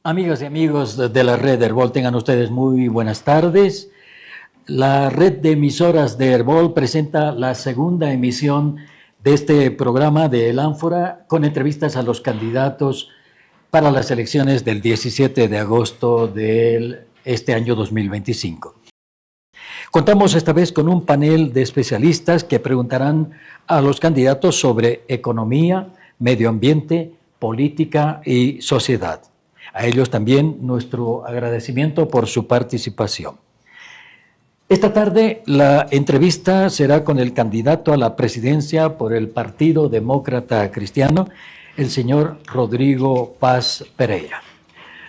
Amigas y amigos de la red Herbol, tengan ustedes muy buenas tardes. La red de emisoras de Herbol presenta la segunda emisión de este programa de El Ánfora con entrevistas a los candidatos para las elecciones del 17 de agosto de este año 2025. Contamos esta vez con un panel de especialistas que preguntarán a los candidatos sobre economía, medio ambiente, política y sociedad. A ellos también nuestro agradecimiento por su participación. Esta tarde la entrevista será con el candidato a la presidencia por el Partido Demócrata Cristiano, el señor Rodrigo Paz Pereira.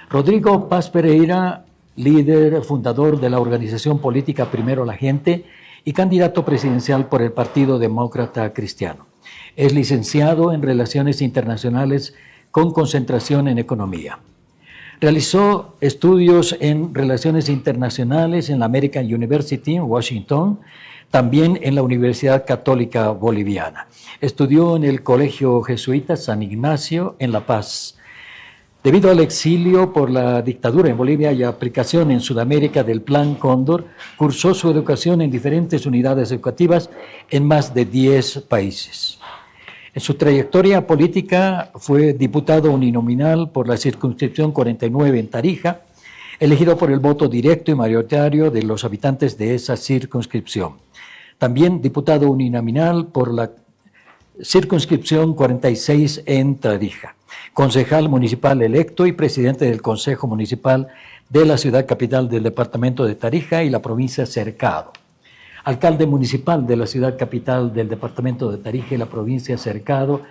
Rodrigo Paz Pereira, líder fundador de la organización política Primero la Gente y candidato presidencial por el Partido Demócrata Cristiano. Es licenciado en Relaciones Internacionales con concentración en Economía. Realizó estudios en Relaciones Internacionales en la American University en Washington, también en la Universidad Católica Boliviana. Estudió en el Colegio Jesuita San Ignacio en La Paz. Debido al exilio por la dictadura en Bolivia y aplicación en Sudamérica del Plan Cóndor, cursó su educación en diferentes unidades educativas en más de 10 países. En su trayectoria política fue diputado uninominal por la circunscripción 49 en Tarija, elegido por el voto directo y mayoritario de los habitantes de esa circunscripción. También diputado uninominal por la circunscripción 46 en Tarija. Concejal municipal electo y presidente del Consejo Municipal de la ciudad capital del departamento de Tarija y la provincia Cercado. Alcalde municipal de la ciudad capital del departamento de Tarija y la provincia Cercado,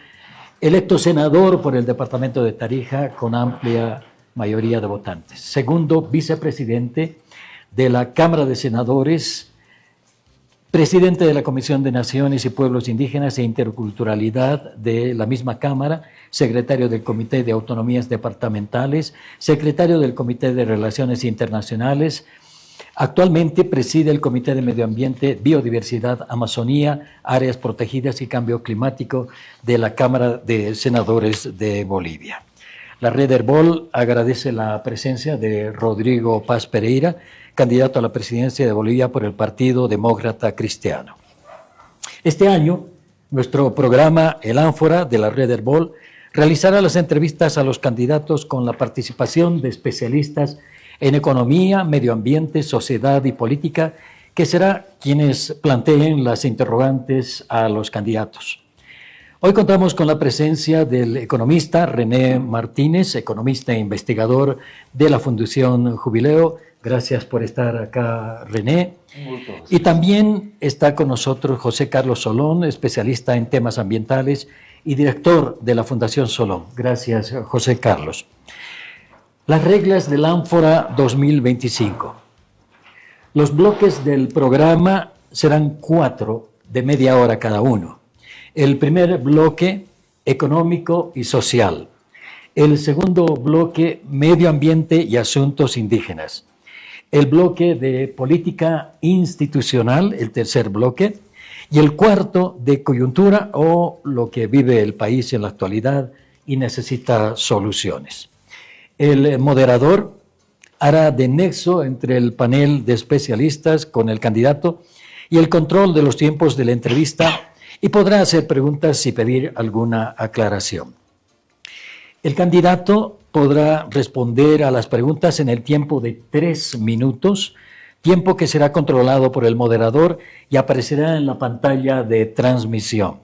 electo senador por el departamento de Tarija con amplia mayoría de votantes. Segundo vicepresidente de la Cámara de Senadores, presidente de la Comisión de Naciones y Pueblos Indígenas e Interculturalidad de la misma Cámara, secretario del Comité de Autonomías Departamentales, secretario del Comité de Relaciones Internacionales. Actualmente preside el Comité de Medio Ambiente, Biodiversidad, Amazonía, Áreas Protegidas y Cambio Climático de la Cámara de Senadores de Bolivia. La red Herbol agradece la presencia de Rodrigo Paz Pereira, candidato a la presidencia de Bolivia por el Partido Demócrata Cristiano. Este año, nuestro programa El Ánfora de la red Herbol realizará las entrevistas a los candidatos con la participación de especialistas en economía, medio ambiente, sociedad y política, que será quienes planteen las interrogantes a los candidatos. Hoy contamos con la presencia del economista René Martínez, economista e investigador de la Fundación Jubileo. Gracias por estar acá, René. Y también está con nosotros José Carlos Solón, especialista en temas ambientales y director de la Fundación Solón. Gracias, José Carlos. Las reglas del Ánfora 2025. Los bloques del programa serán 4 de media hora cada uno. El primer bloque, económico y social. El segundo bloque, medio ambiente y asuntos indígenas. El bloque de política institucional, el tercer bloque. Y el cuarto, de coyuntura o lo que vive el país en la actualidad y necesita soluciones. El moderador hará de nexo entre el panel de especialistas con el candidato y el control de los tiempos de la entrevista y podrá hacer preguntas y pedir alguna aclaración. El candidato podrá responder a las preguntas en el tiempo de 3 minutos, tiempo que será controlado por el moderador y aparecerá en la pantalla de transmisión.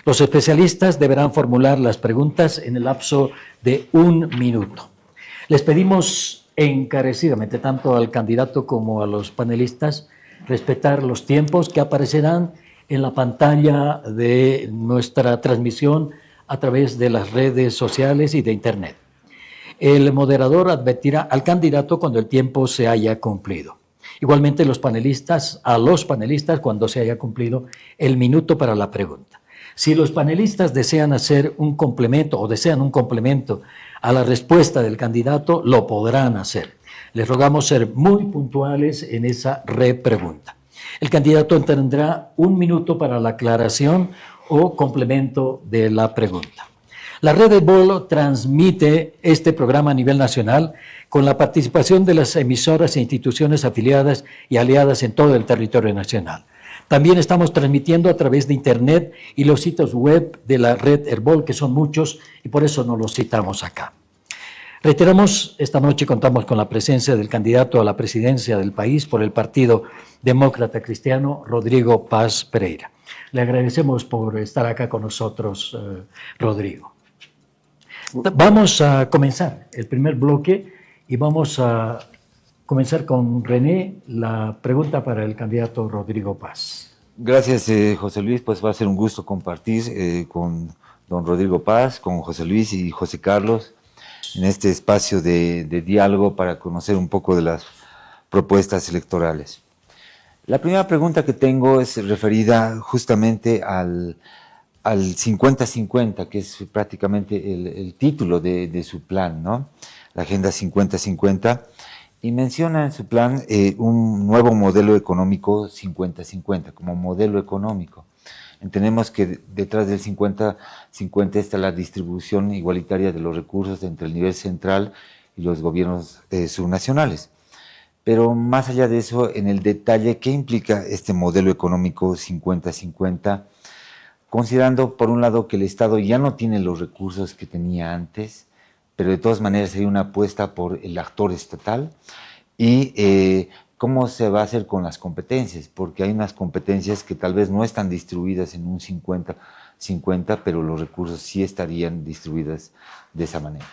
Los especialistas deberán formular las preguntas en el lapso de 1 minuto. Les pedimos encarecidamente, tanto al candidato como a los panelistas, respetar los tiempos que aparecerán en la pantalla de nuestra transmisión a través de las redes sociales y de Internet. El moderador advertirá al candidato cuando el tiempo se haya cumplido. Igualmente a los panelistas cuando se haya cumplido el minuto para la pregunta. Si los panelistas desean hacer un complemento o desean un complemento a la respuesta del candidato, lo podrán hacer. Les rogamos ser muy puntuales en esa repregunta. El candidato tendrá 1 minuto para la aclaración o complemento de la pregunta. La red Herbol transmite este programa a nivel nacional con la participación de las emisoras e instituciones afiliadas y aliadas en todo el territorio nacional. También estamos transmitiendo a través de Internet y los sitios web de la red Herbol, que son muchos, y por eso no los citamos acá. Reiteramos, esta noche contamos con la presencia del candidato a la presidencia del país por el Partido Demócrata Cristiano, Rodrigo Paz Pereira. Le agradecemos por estar acá con nosotros, Rodrigo. Vamos a comenzar el primer bloque y vamos a comenzar con René, la pregunta para el candidato Rodrigo Paz. Gracias, José Luis. Pues va a ser un gusto compartir con don Rodrigo Paz, con José Luis y José Carlos en este espacio de diálogo para conocer un poco de las propuestas electorales. La primera pregunta que tengo es referida justamente al 50-50, que es prácticamente el título de su plan, ¿no? La Agenda 50-50, y menciona en su plan un nuevo modelo económico 50-50, como modelo económico. Entendemos que detrás del 50-50 está la distribución igualitaria de los recursos entre el nivel central y los gobiernos subnacionales. Pero más allá de eso, en el detalle, ¿qué implica este modelo económico 50-50? Considerando, por un lado, que el Estado ya no tiene los recursos que tenía antes, pero de todas maneras sería una apuesta por el actor estatal, y cómo se va a hacer con las competencias, porque hay unas competencias que tal vez no están distribuidas en un 50-50, pero los recursos sí estarían distribuidos de esa manera.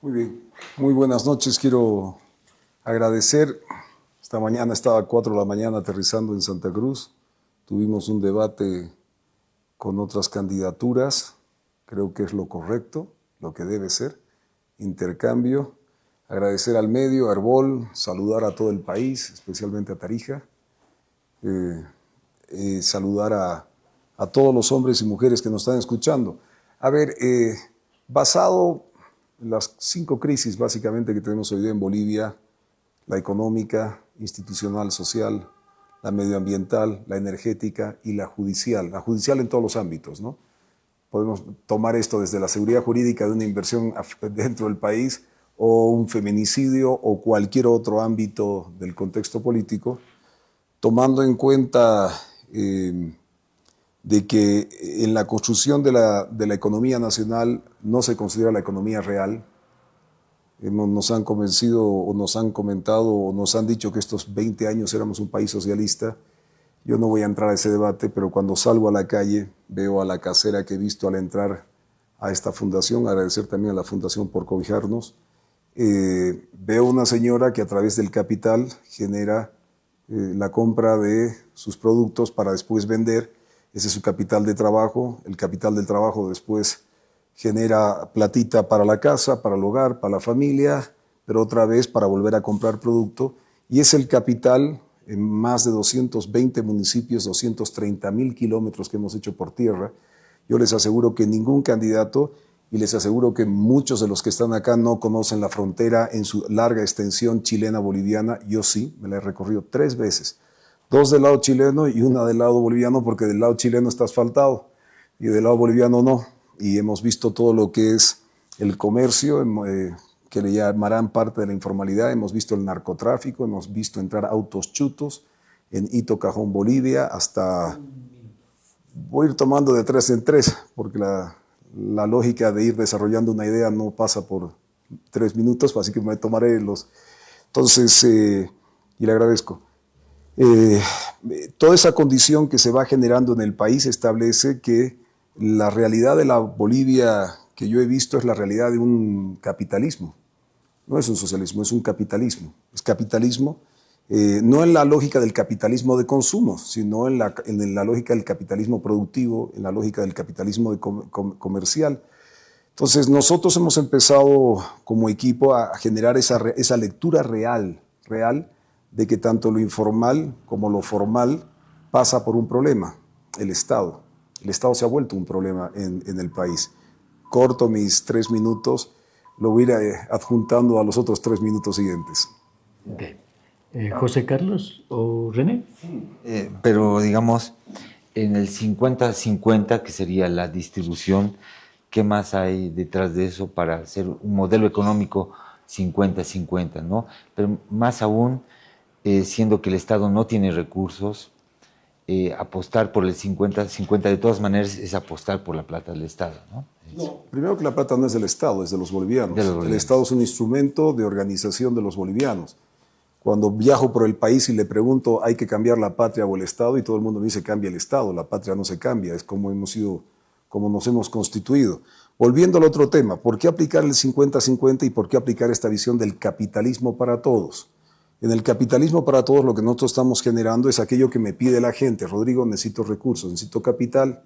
Muy bien, muy buenas noches. Quiero agradecer. Esta mañana estaba a 4 de la mañana aterrizando en Santa Cruz. Tuvimos un debate con otras candidaturas. Creo que es lo correcto, lo que debe ser. Intercambio. Agradecer al medio, a Herbol, saludar a todo el país, especialmente a Tarija. Saludar a todos los hombres y mujeres que nos están escuchando. A ver, basado en las 5 crisis básicamente que tenemos hoy día en Bolivia, la económica, institucional, social, la medioambiental, la energética y la judicial en todos los ámbitos, ¿no? Podemos tomar esto desde la seguridad jurídica de una inversión dentro del país, o un feminicidio o cualquier otro ámbito del contexto político, tomando en cuenta de que en la construcción de la economía nacional no se considera la economía real. Nos han convencido o nos han comentado o nos han dicho que estos 20 años éramos un país socialista. Yo no voy a entrar a ese debate, pero cuando salgo a la calle veo a la casera que he visto al entrar a esta fundación, agradecer también a la fundación por cobijarnos. Veo una señora que a través del capital genera la compra de sus productos para después vender. Ese es su capital de trabajo. El capital del trabajo después genera platita para la casa, para el hogar, para la familia, pero otra vez para volver a comprar producto. Y es el capital en más de 220 municipios, 230.000 kilómetros que hemos hecho por tierra. Yo les aseguro que ningún candidato, y les aseguro que muchos de los que están acá no conocen la frontera en su larga extensión chilena-boliviana. Yo sí, me la he recorrido 3 veces. 2 del lado chileno y 1 del lado boliviano, porque del lado chileno está asfaltado y del lado boliviano no. Y hemos visto todo lo que es el comercio, que le llamarán parte de la informalidad. Hemos visto el narcotráfico, hemos visto entrar autos chutos en Hito, Cajón, Bolivia, hasta... Voy a ir tomando de 3 en 3, porque la lógica de ir desarrollando una idea no pasa por 3 minutos, así que me tomaré los... Entonces, y le agradezco. Toda esa condición que se va generando en el país establece que la realidad de la Bolivia que yo he visto es la realidad de un capitalismo. No es un socialismo, es un capitalismo. Es capitalismo, no en la lógica del capitalismo de consumo, sino en la lógica del capitalismo productivo, en la lógica del capitalismo comercial. Entonces nosotros hemos empezado como equipo a generar esa lectura real de que tanto lo informal como lo formal pasa por un problema, el Estado. El Estado se ha vuelto un problema en el país. Corto mis 3 minutos, lo voy a ir adjuntando a los otros 3 minutos siguientes. Okay. ¿José Carlos o René? Pero digamos, en el 50-50, que sería la distribución, qué más hay detrás de eso para hacer un modelo económico 50-50, ¿no? Pero más aún, siendo que el Estado no tiene recursos, apostar por el 50-50 de todas maneras es apostar por la plata del Estado, ¿no? No, primero que la plata no es del Estado, es de los bolivianos. El Estado es un instrumento de organización de los bolivianos. Cuando viajo por el país y le pregunto, ¿hay que cambiar la patria o el Estado? Y todo el mundo me dice, cambia el Estado, la patria no se cambia, es como como nos hemos constituido. Volviendo al otro tema, ¿por qué aplicar el 50-50 y por qué aplicar esta visión del capitalismo para todos? En el capitalismo para todos lo que nosotros estamos generando es aquello que me pide la gente. Rodrigo, necesito recursos, necesito capital,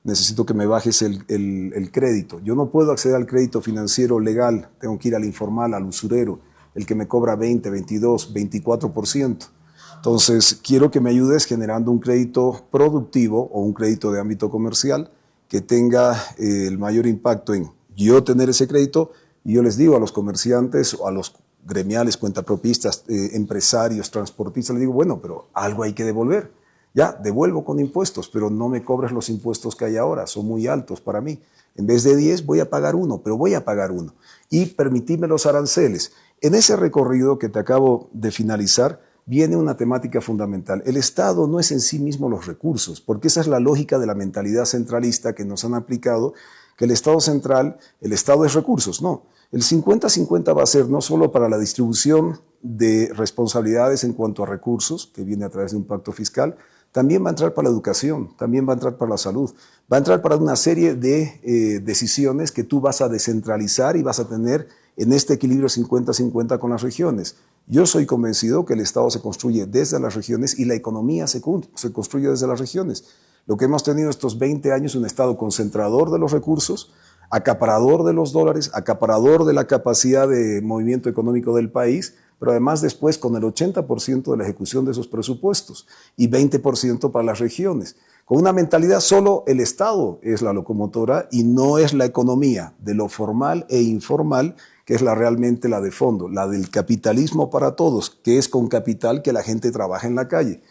necesito que me bajes el crédito. Yo no puedo acceder al crédito financiero legal, tengo que ir al informal, al usurero, el que me cobra 20, 22, 24%. Entonces, quiero que me ayudes generando un crédito productivo o un crédito de ámbito comercial que tenga el mayor impacto en yo tener ese crédito. Y yo les digo a los comerciantes o a los gremiales, cuentapropistas, empresarios, transportistas, les digo, bueno, pero algo hay que devolver. Ya, devuelvo con impuestos, pero no me cobres los impuestos que hay ahora, son muy altos para mí. En vez de 10 voy a pagar 1, pero voy a pagar 1. Y permitidme los aranceles. En ese recorrido que te acabo de finalizar, viene una temática fundamental. El Estado no es en sí mismo los recursos, porque esa es la lógica de la mentalidad centralista que nos han aplicado, que el Estado central, el Estado es recursos. No, el 50-50 va a ser no solo para la distribución de responsabilidades en cuanto a recursos, que viene a través de un pacto fiscal, también va a entrar para la educación, también va a entrar para la salud, va a entrar para una serie de decisiones que tú vas a descentralizar y vas a tener en este equilibrio 50-50 con las regiones. Yo soy convencido que el Estado se construye desde las regiones y la economía se construye desde las regiones. Lo que hemos tenido estos 20 años es un Estado concentrador de los recursos, acaparador de los dólares, acaparador de la capacidad de movimiento económico del país, pero además después con el 80% de la ejecución de esos presupuestos y 20% para las regiones. Con una mentalidad solo el Estado es la locomotora y no es la economía de lo formal e informal, que es realmente la de fondo, la del capitalismo para todos, que es con capital que la gente trabaja en la calle.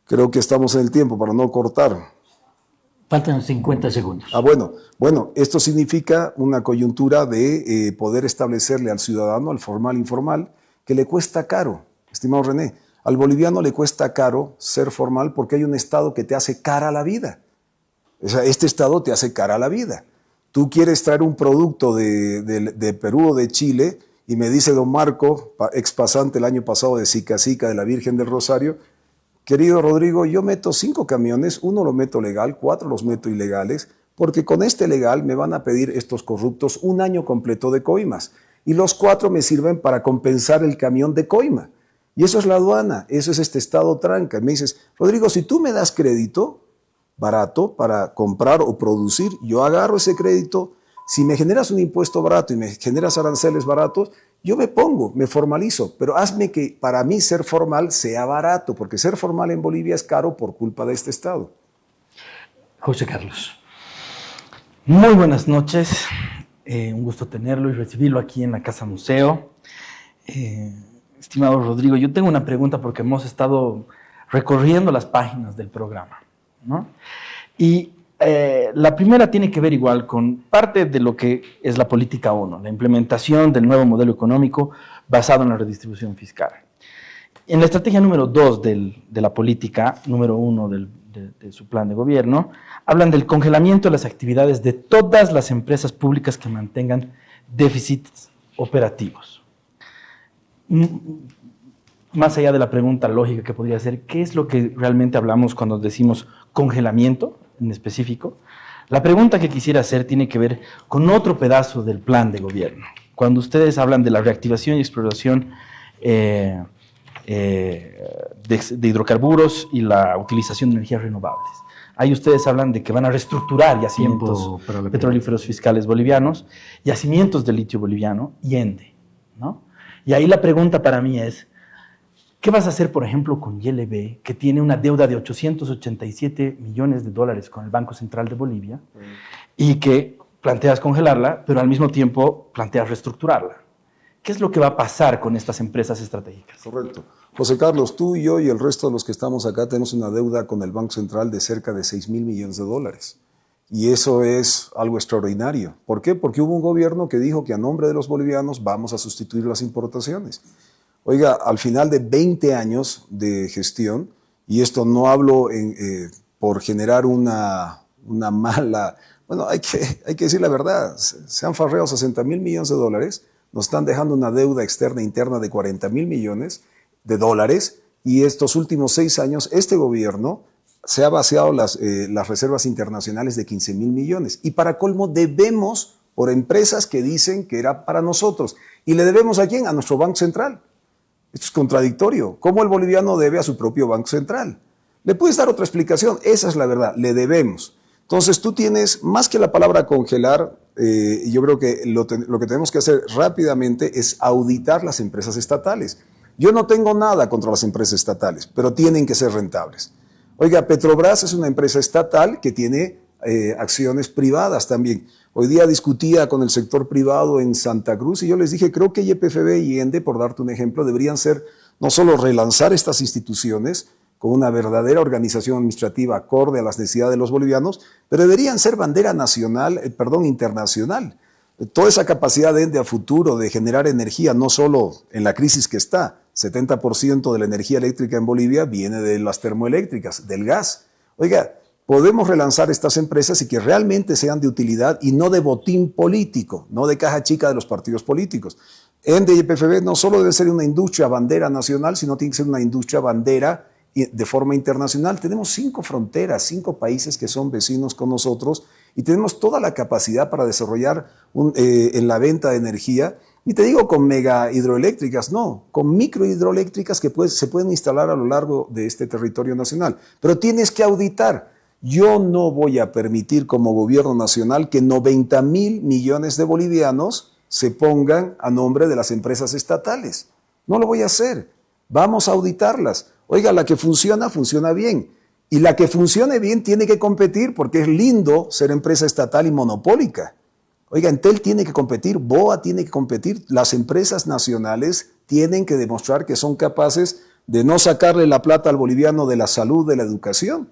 Creo que estamos en el tiempo para no cortar. Faltan 50 segundos. Bueno, esto significa una coyuntura de poder establecerle al ciudadano, al formal informal, que le cuesta caro, estimado René. Al boliviano le cuesta caro ser formal porque hay un Estado que te hace cara a la vida. O sea, este Estado te hace cara a la vida. Tú quieres traer un producto de Perú o de Chile y me dice don Marco, expasante el año pasado de Sica Sica de la Virgen del Rosario, querido Rodrigo, yo meto 5 camiones, 1 lo meto legal, 4 los meto ilegales, porque con este legal me van a pedir estos corruptos 1 año completo de coimas. Y los 4 me sirven para compensar el camión de coima. Y eso es la aduana, eso es este Estado tranca. Y me dices, Rodrigo, si tú me das crédito barato para comprar o producir, yo agarro ese crédito. Si me generas un impuesto barato y me generas aranceles baratos, yo me pongo, me formalizo, pero hazme que para mí ser formal sea barato, porque ser formal en Bolivia es caro por culpa de este Estado. José Carlos. Muy buenas noches, un gusto tenerlo y recibirlo aquí en la Casa Museo. Estimado Rodrigo, yo tengo una pregunta porque hemos estado recorriendo las páginas del programa, ¿no? Y la primera tiene que ver igual con parte de lo que es la política 1, la implementación del nuevo modelo económico basado en la redistribución fiscal. En la estrategia número 2 de la política, número 1 de su plan de gobierno, hablan del congelamiento de las actividades de todas las empresas públicas que mantengan déficits operativos. Más allá de la pregunta lógica que podría ser, ¿qué es lo que realmente hablamos cuando decimos congelamiento en específico? La pregunta que quisiera hacer tiene que ver con otro pedazo del plan de gobierno. Cuando ustedes hablan de la reactivación y exploración de hidrocarburos y la utilización de energías renovables. Ahí ustedes hablan de que van a reestructurar yacimientos petrolíferos fiscales bolivianos, yacimientos de litio boliviano y ENDE, ¿no? Y ahí la pregunta para mí es, ¿qué vas a hacer, por ejemplo, con YLB, que tiene una deuda de 887 millones de dólares con el Banco Central de Bolivia y que planteas congelarla, pero al mismo tiempo planteas reestructurarla? ¿Qué es lo que va a pasar con estas empresas estratégicas? Correcto. José Carlos, tú y yo y el resto de los que estamos acá tenemos una deuda con el Banco Central de cerca de 6.000 millones de dólares. Y eso es algo extraordinario. ¿Por qué? Porque hubo un gobierno que dijo que a nombre de los bolivianos vamos a sustituir las importaciones. Oiga, al final de 20 años de gestión, y esto no hablo por generar una mala... Bueno, hay que decir la verdad, se han farreado 60.000 millones de dólares, nos están dejando una deuda externa e interna de 40.000 millones de dólares, y estos últimos 6 años, este gobierno se ha vaciado las reservas internacionales de 15.000 millones. Y para colmo, debemos por empresas que dicen que era para nosotros. ¿Y le debemos a quién? A nuestro Banco Central. Esto es contradictorio. ¿Cómo el boliviano debe a su propio Banco Central? ¿Le puedes dar otra explicación? Esa es la verdad, le debemos. Entonces tú tienes, más que la palabra congelar, yo creo que lo que tenemos que hacer rápidamente es auditar las empresas estatales. Yo no tengo nada contra las empresas estatales, pero tienen que ser rentables. Oiga, Petrobras es una empresa estatal que tiene acciones privadas también. Hoy día discutía con el sector privado en Santa Cruz y yo les dije, creo que YPFB y ENDE, por darte un ejemplo, deberían ser no solo relanzar estas instituciones con una verdadera organización administrativa acorde a las necesidades de los bolivianos, pero deberían ser bandera nacional, internacional. Toda esa capacidad de ENDE a futuro de generar energía, no solo en la crisis que está, 70% de la energía eléctrica en Bolivia viene de las termoeléctricas, del gas. Oiga, podemos relanzar estas empresas y que realmente sean de utilidad y no de botín político, no de caja chica de los partidos políticos. ENDE y YPFB no solo debe ser una industria bandera nacional, sino tiene que ser una industria bandera de forma internacional. Tenemos 5 fronteras, 5 países que son vecinos con nosotros y tenemos toda la capacidad para desarrollar en la venta de energía. Y te digo con mega hidroeléctricas, no, con micro hidroeléctricas que se pueden instalar a lo largo de este territorio nacional. Pero tienes que auditar. Yo no voy a permitir como gobierno nacional que 90.000 millones de bolivianos se pongan a nombre de las empresas estatales. No lo voy a hacer. Vamos a auditarlas. Oiga, la que funciona, funciona bien. Y la que funcione bien tiene que competir porque es lindo ser empresa estatal y monopólica. Oiga, Entel tiene que competir, BOA tiene que competir, las empresas nacionales tienen que demostrar que son capaces de no sacarle la plata al boliviano de la salud, de la educación,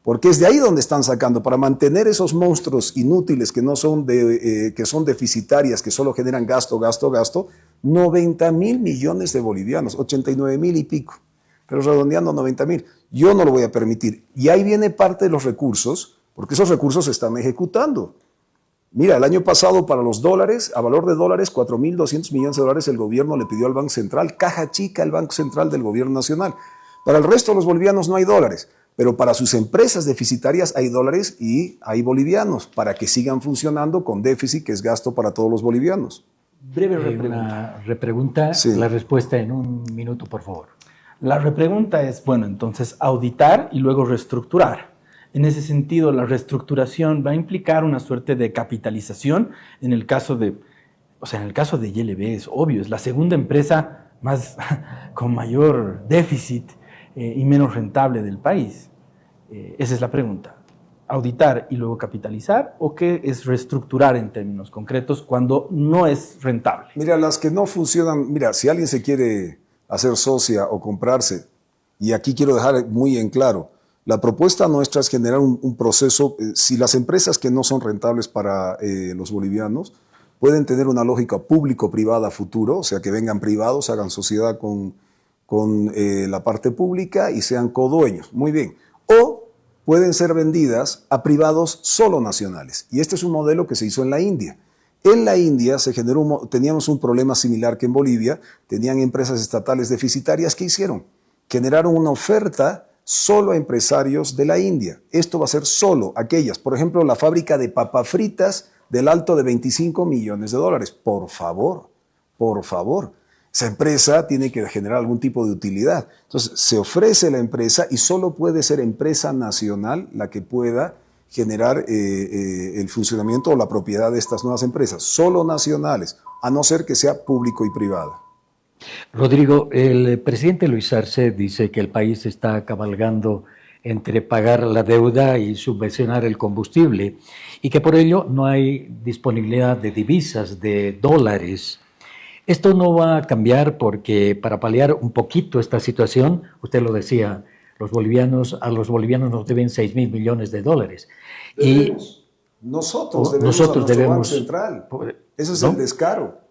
porque es de ahí donde están sacando, para mantener esos monstruos inútiles que son deficitarias, que solo generan gasto, 90.000 millones de bolivianos, 89.000 y pico, pero redondeando 90.000. Yo no lo voy a permitir. Y ahí viene parte de los recursos, porque esos recursos se están ejecutando. Mira, el año pasado para los dólares, a valor de dólares, 4.200 millones de dólares el gobierno le pidió al Banco Central, caja chica el Banco Central del gobierno nacional. Para el resto de los bolivianos no hay dólares, pero para sus empresas deficitarias hay dólares y hay bolivianos para que sigan funcionando con déficit, que es gasto para todos los bolivianos. Breve una repregunta, sí. La respuesta en 1 minuto, por favor. La repregunta es, bueno, entonces auditar y luego reestructurar. En ese sentido, la reestructuración va a implicar una suerte de capitalización. En el caso de YLB es obvio, es la segunda empresa con mayor déficit y menos rentable del país. Esa es la pregunta. ¿Auditar y luego capitalizar o qué es reestructurar en términos concretos cuando no es rentable? Mira, las que no funcionan, mira, si alguien se quiere hacer socia o comprarse, y aquí quiero dejar muy en claro, la propuesta nuestra es generar un proceso, si las empresas que no son rentables para los bolivianos pueden tener una lógica público-privada a futuro, o sea, que vengan privados, hagan sociedad con la parte pública y sean codueños, muy bien. O pueden ser vendidas a privados solo nacionales. Y este es un modelo que se hizo en la India. En la India teníamos un problema similar que en Bolivia, tenían empresas estatales deficitarias. ¿Qué hicieron? Generaron una oferta solo a empresarios de la India. Esto va a ser solo aquellas, por ejemplo, la fábrica de papas fritas del alto de 25 millones de dólares. Por favor, esa empresa tiene que generar algún tipo de utilidad. Entonces, se ofrece la empresa y solo puede ser empresa nacional la que pueda generar el funcionamiento o la propiedad de estas nuevas empresas, solo nacionales, a no ser que sea público y privada. Rodrigo, el presidente Luis Arce dice que el país está cabalgando entre pagar la deuda y subvencionar el combustible y que por ello no hay disponibilidad de divisas, de dólares. Esto no va a cambiar porque para paliar un poquito esta situación, usted lo decía, a los bolivianos nos deben 6.000 millones de dólares. Y Nosotros debemos nosotros a nuestro Banco debemos, Central. Ese es ¿no? el descaro.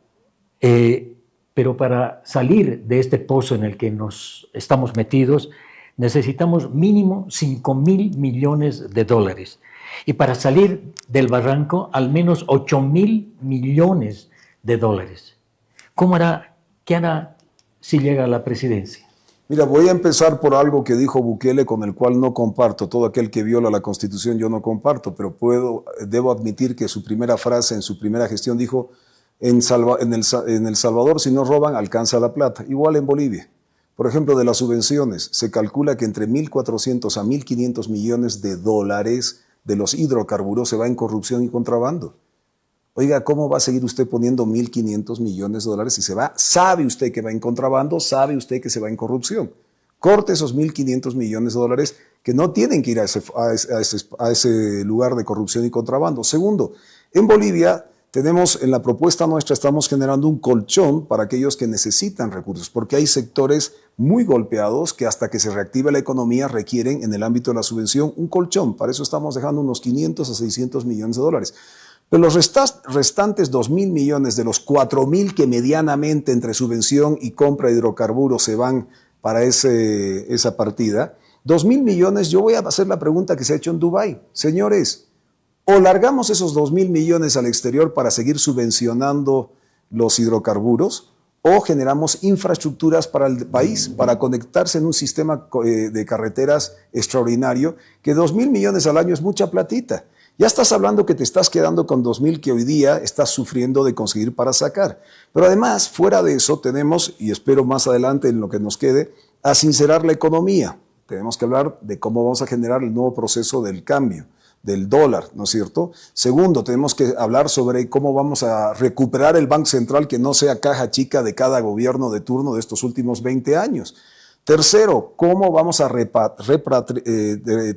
Pero para salir de este pozo en el que nos estamos metidos, necesitamos mínimo 5.000 millones de dólares. Y para salir del barranco, al menos 8.000 millones de dólares. ¿Qué hará si llega a la presidencia? Mira, voy a empezar por algo que dijo Bukele, con el cual no comparto. Todo aquel que viola la Constitución yo no comparto, pero debo admitir que su primera frase en su primera gestión dijo: en El Salvador, si no roban, alcanza la plata. Igual en Bolivia. Por ejemplo, de las subvenciones, se calcula que entre 1.400 a 1.500 millones de dólares de los hidrocarburos se va en corrupción y contrabando. Oiga, ¿cómo va a seguir usted poniendo 1.500 millones de dólares si se va? Sabe usted que va en contrabando, sabe usted que se va en corrupción. Corte esos 1.500 millones de dólares que no tienen que ir a ese lugar de corrupción y contrabando. Segundo, en Bolivia tenemos, en la propuesta nuestra, estamos generando un colchón para aquellos que necesitan recursos, porque hay sectores muy golpeados que hasta que se reactive la economía requieren, en el ámbito de la subvención, un colchón. Para eso estamos dejando unos 500 a 600 millones de dólares. Pero los restantes 2.000 millones de los 4.000 que medianamente entre subvención y compra de hidrocarburos se van para esa partida, 2.000 millones, yo voy a hacer la pregunta que se ha hecho en Dubái. Señores, o largamos esos 2.000 millones al exterior para seguir subvencionando los hidrocarburos, o generamos infraestructuras para el país, para conectarse en un sistema de carreteras extraordinario, que 2.000 millones al año es mucha platita. Ya estás hablando que te estás quedando con 2.000 que hoy día estás sufriendo de conseguir para sacar. Pero además, fuera de eso, tenemos, y espero más adelante en lo que nos quede, a sincerar la economía. Tenemos que hablar de cómo vamos a generar el nuevo proceso del cambio del dólar, ¿no es cierto? Segundo, tenemos que hablar sobre cómo vamos a recuperar el Banco Central, que no sea caja chica de cada gobierno de turno de estos últimos 20 años. Tercero, cómo vamos a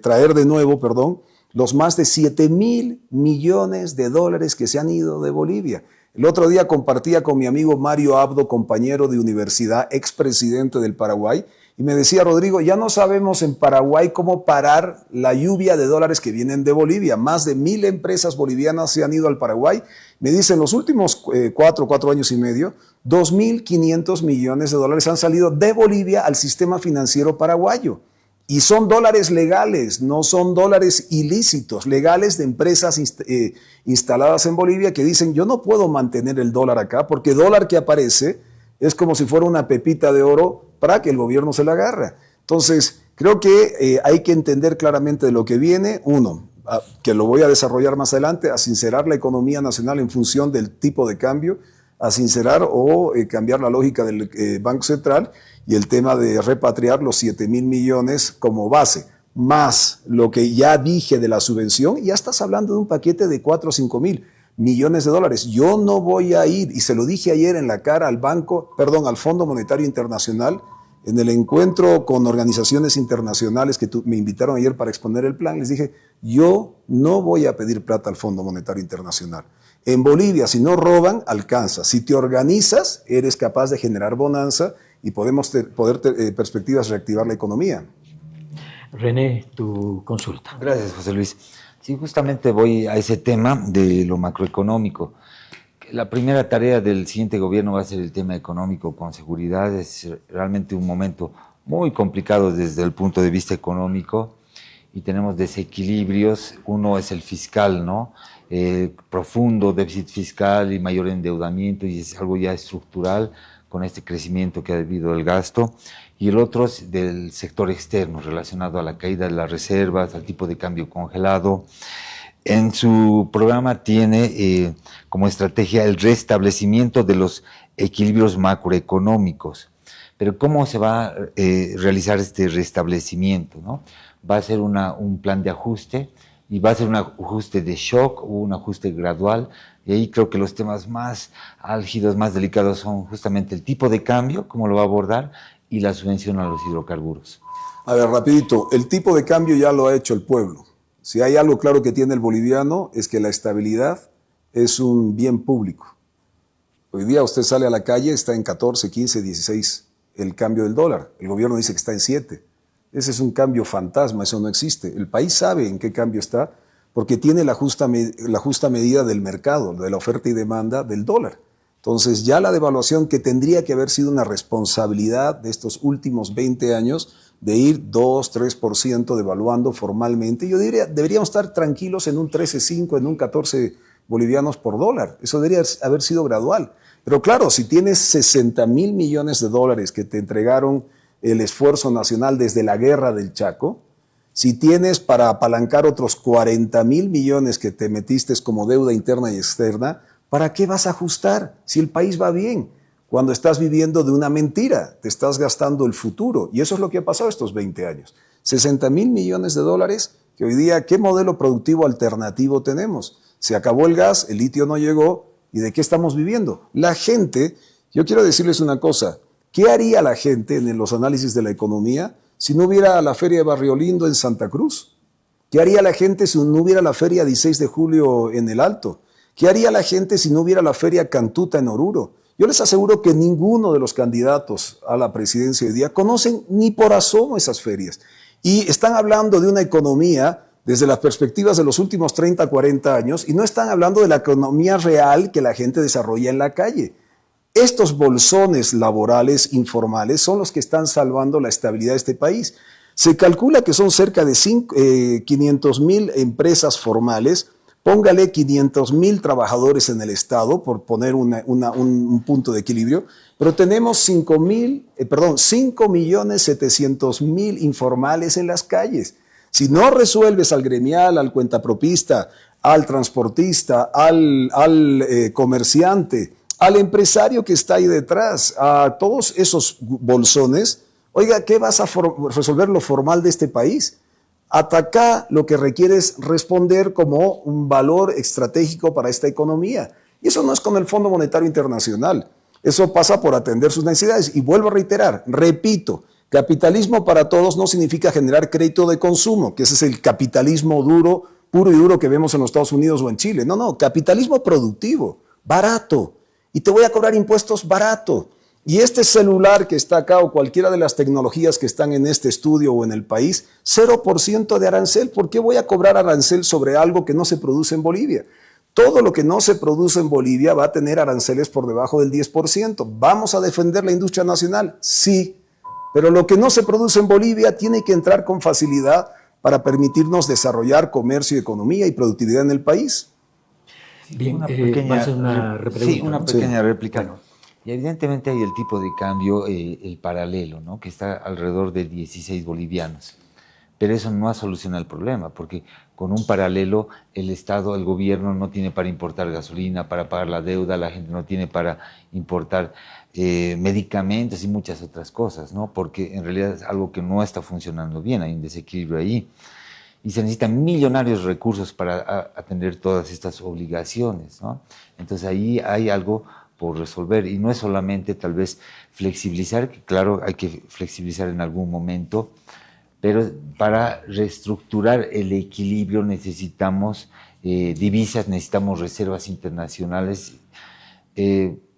traer de nuevo, los más de 7.000 millones de dólares que se han ido de Bolivia. El otro día compartía con mi amigo Mario Abdo, compañero de universidad, expresidente del Paraguay, y me decía: Rodrigo, ya no sabemos en Paraguay cómo parar la lluvia de dólares que vienen de Bolivia. Más de 1.000 empresas bolivianas se han ido al Paraguay. Me dicen, los últimos 4 años y medio, 2.500 millones de dólares han salido de Bolivia al sistema financiero paraguayo. Y son dólares legales, no son dólares ilícitos, legales, de empresas instaladas en Bolivia, que dicen: yo no puedo mantener el dólar acá, porque dólar que aparece es como si fuera una pepita de oro para que el gobierno se la agarre. Entonces, creo que hay que entender claramente de lo que viene. Uno, que lo voy a desarrollar más adelante, a sincerar la economía nacional en función del tipo de cambio, a sincerar o cambiar la lógica del Banco Central, y el tema de repatriar los 7.000 millones como base, más lo que ya dije de la subvención. Ya estás hablando de un paquete de 4 o 5.000 millones de dólares. Yo no voy a ir, y se lo dije ayer en la cara al Fondo Monetario Internacional, en el encuentro con organizaciones internacionales que me invitaron ayer para exponer el plan. Les dije: yo no voy a pedir plata al Fondo Monetario Internacional. En Bolivia, si no roban, alcanza. Si te organizas, eres capaz de generar bonanza y podemos perspectivas de reactivar la economía. René, tu consulta. Gracias, José Luis. Sí, justamente voy a ese tema de lo macroeconómico. La primera tarea del siguiente gobierno va a ser el tema económico con seguridad. Es realmente un momento muy complicado desde el punto de vista económico y tenemos desequilibrios. Uno es el fiscal, ¿no? Profundo déficit fiscal y mayor endeudamiento, y es algo ya estructural con este crecimiento que ha habido del gasto. Y el otro es del sector externo, relacionado a la caída de las reservas, al tipo de cambio congelado. En su programa tiene como estrategia el restablecimiento de los equilibrios macroeconómicos. Pero ¿cómo se va a realizar este restablecimiento, ¿no? Va a ser un plan de ajuste, y va a ser un ajuste de shock o un ajuste gradual. Y ahí creo que los temas más álgidos, más delicados, son justamente el tipo de cambio, cómo lo va a abordar, y la subvención a los hidrocarburos. A ver, rapidito, el tipo de cambio ya lo ha hecho el pueblo. Si hay algo claro que tiene el boliviano, es que la estabilidad es un bien público. Hoy día usted sale a la calle, está en 14, 15, 16 el cambio del dólar. El gobierno dice que está en 7. Ese es un cambio fantasma, eso no existe. El país sabe en qué cambio está, porque tiene la justa medida del mercado, de la oferta y demanda del dólar. Entonces ya la devaluación, que tendría que haber sido una responsabilidad de estos últimos 20 años, de ir 2-3% devaluando formalmente, yo diría, deberíamos estar tranquilos en un 13.5, en un 14 bolivianos por dólar. Eso debería haber sido gradual. Pero claro, si tienes 60.000 millones de dólares que te entregaron el esfuerzo nacional desde la guerra del Chaco, si tienes para apalancar otros 40.000 millones que te metiste como deuda interna y externa, ¿para qué vas a ajustar si el país va bien? Cuando estás viviendo de una mentira, te estás gastando el futuro. Y eso es lo que ha pasado estos 20 años. 60.000 millones de dólares, que hoy día, ¿qué modelo productivo alternativo tenemos? Se acabó el gas, el litio no llegó, ¿y de qué estamos viviendo? La gente, yo quiero decirles una cosa, ¿qué haría la gente en los análisis de la economía si no hubiera la Feria de Barrio Lindo en Santa Cruz? ¿Qué haría la gente si no hubiera la Feria 16 de julio en El Alto? ¿Qué haría la gente si no hubiera la Feria Cantuta en Oruro? Yo les aseguro que ninguno de los candidatos a la presidencia hoy día conocen ni por asomo esas ferias. Y están hablando de una economía desde las perspectivas de los últimos 30, 40 años, y no están hablando de la economía real que la gente desarrolla en la calle. Estos bolsones laborales informales son los que están salvando la estabilidad de este país. Se calcula que son cerca de 500.000 empresas formales. Póngale 500.000 trabajadores en el Estado, por poner un punto de equilibrio, pero tenemos 5.700.000 informales en las calles. Si no resuelves al gremial, al cuentapropista, al transportista, al comerciante, al empresario que está ahí detrás, a todos esos bolsones, oiga, ¿qué vas a resolver lo formal de este país? Ataca lo que requiere es responder como un valor estratégico para esta economía. Y eso no es con el Fondo Monetario Internacional. Eso pasa por atender sus necesidades. Y vuelvo a reiterar, repito, capitalismo para todos no significa generar crédito de consumo, que ese es el capitalismo duro, puro y duro que vemos en los Estados Unidos o en Chile. No, no, capitalismo productivo, barato. Y te voy a cobrar impuestos barato. Y este celular que está acá o cualquiera de las tecnologías que están en este estudio o en el país, 0% de arancel. ¿Por qué voy a cobrar arancel sobre algo que no se produce en Bolivia? Todo lo que no se produce en Bolivia va a tener aranceles por debajo del 10%. ¿Vamos a defender la industria nacional? Sí. Pero lo que no se produce en Bolivia tiene que entrar con facilidad para permitirnos desarrollar comercio, economía y productividad en el país. Bien, Una va a pequeña, ser una repregunta, sí, una ¿no? pequeña réplica. Bueno. Y evidentemente hay el tipo de cambio, el paralelo, ¿no? Que está alrededor de 16 bolivianos. Pero eso no ha solucionado el problema, porque con un paralelo el Estado, el gobierno no tiene para importar gasolina, para pagar la deuda, la gente no tiene para importar medicamentos y muchas otras cosas, ¿no? Porque en realidad es algo que no está funcionando bien, hay un desequilibrio ahí. Y se necesitan millonarios recursos para atender todas estas obligaciones, ¿no? Entonces ahí hay algo por resolver, y no es solamente tal vez flexibilizar, que claro hay que flexibilizar en algún momento, pero para reestructurar el equilibrio necesitamos divisas, necesitamos reservas internacionales,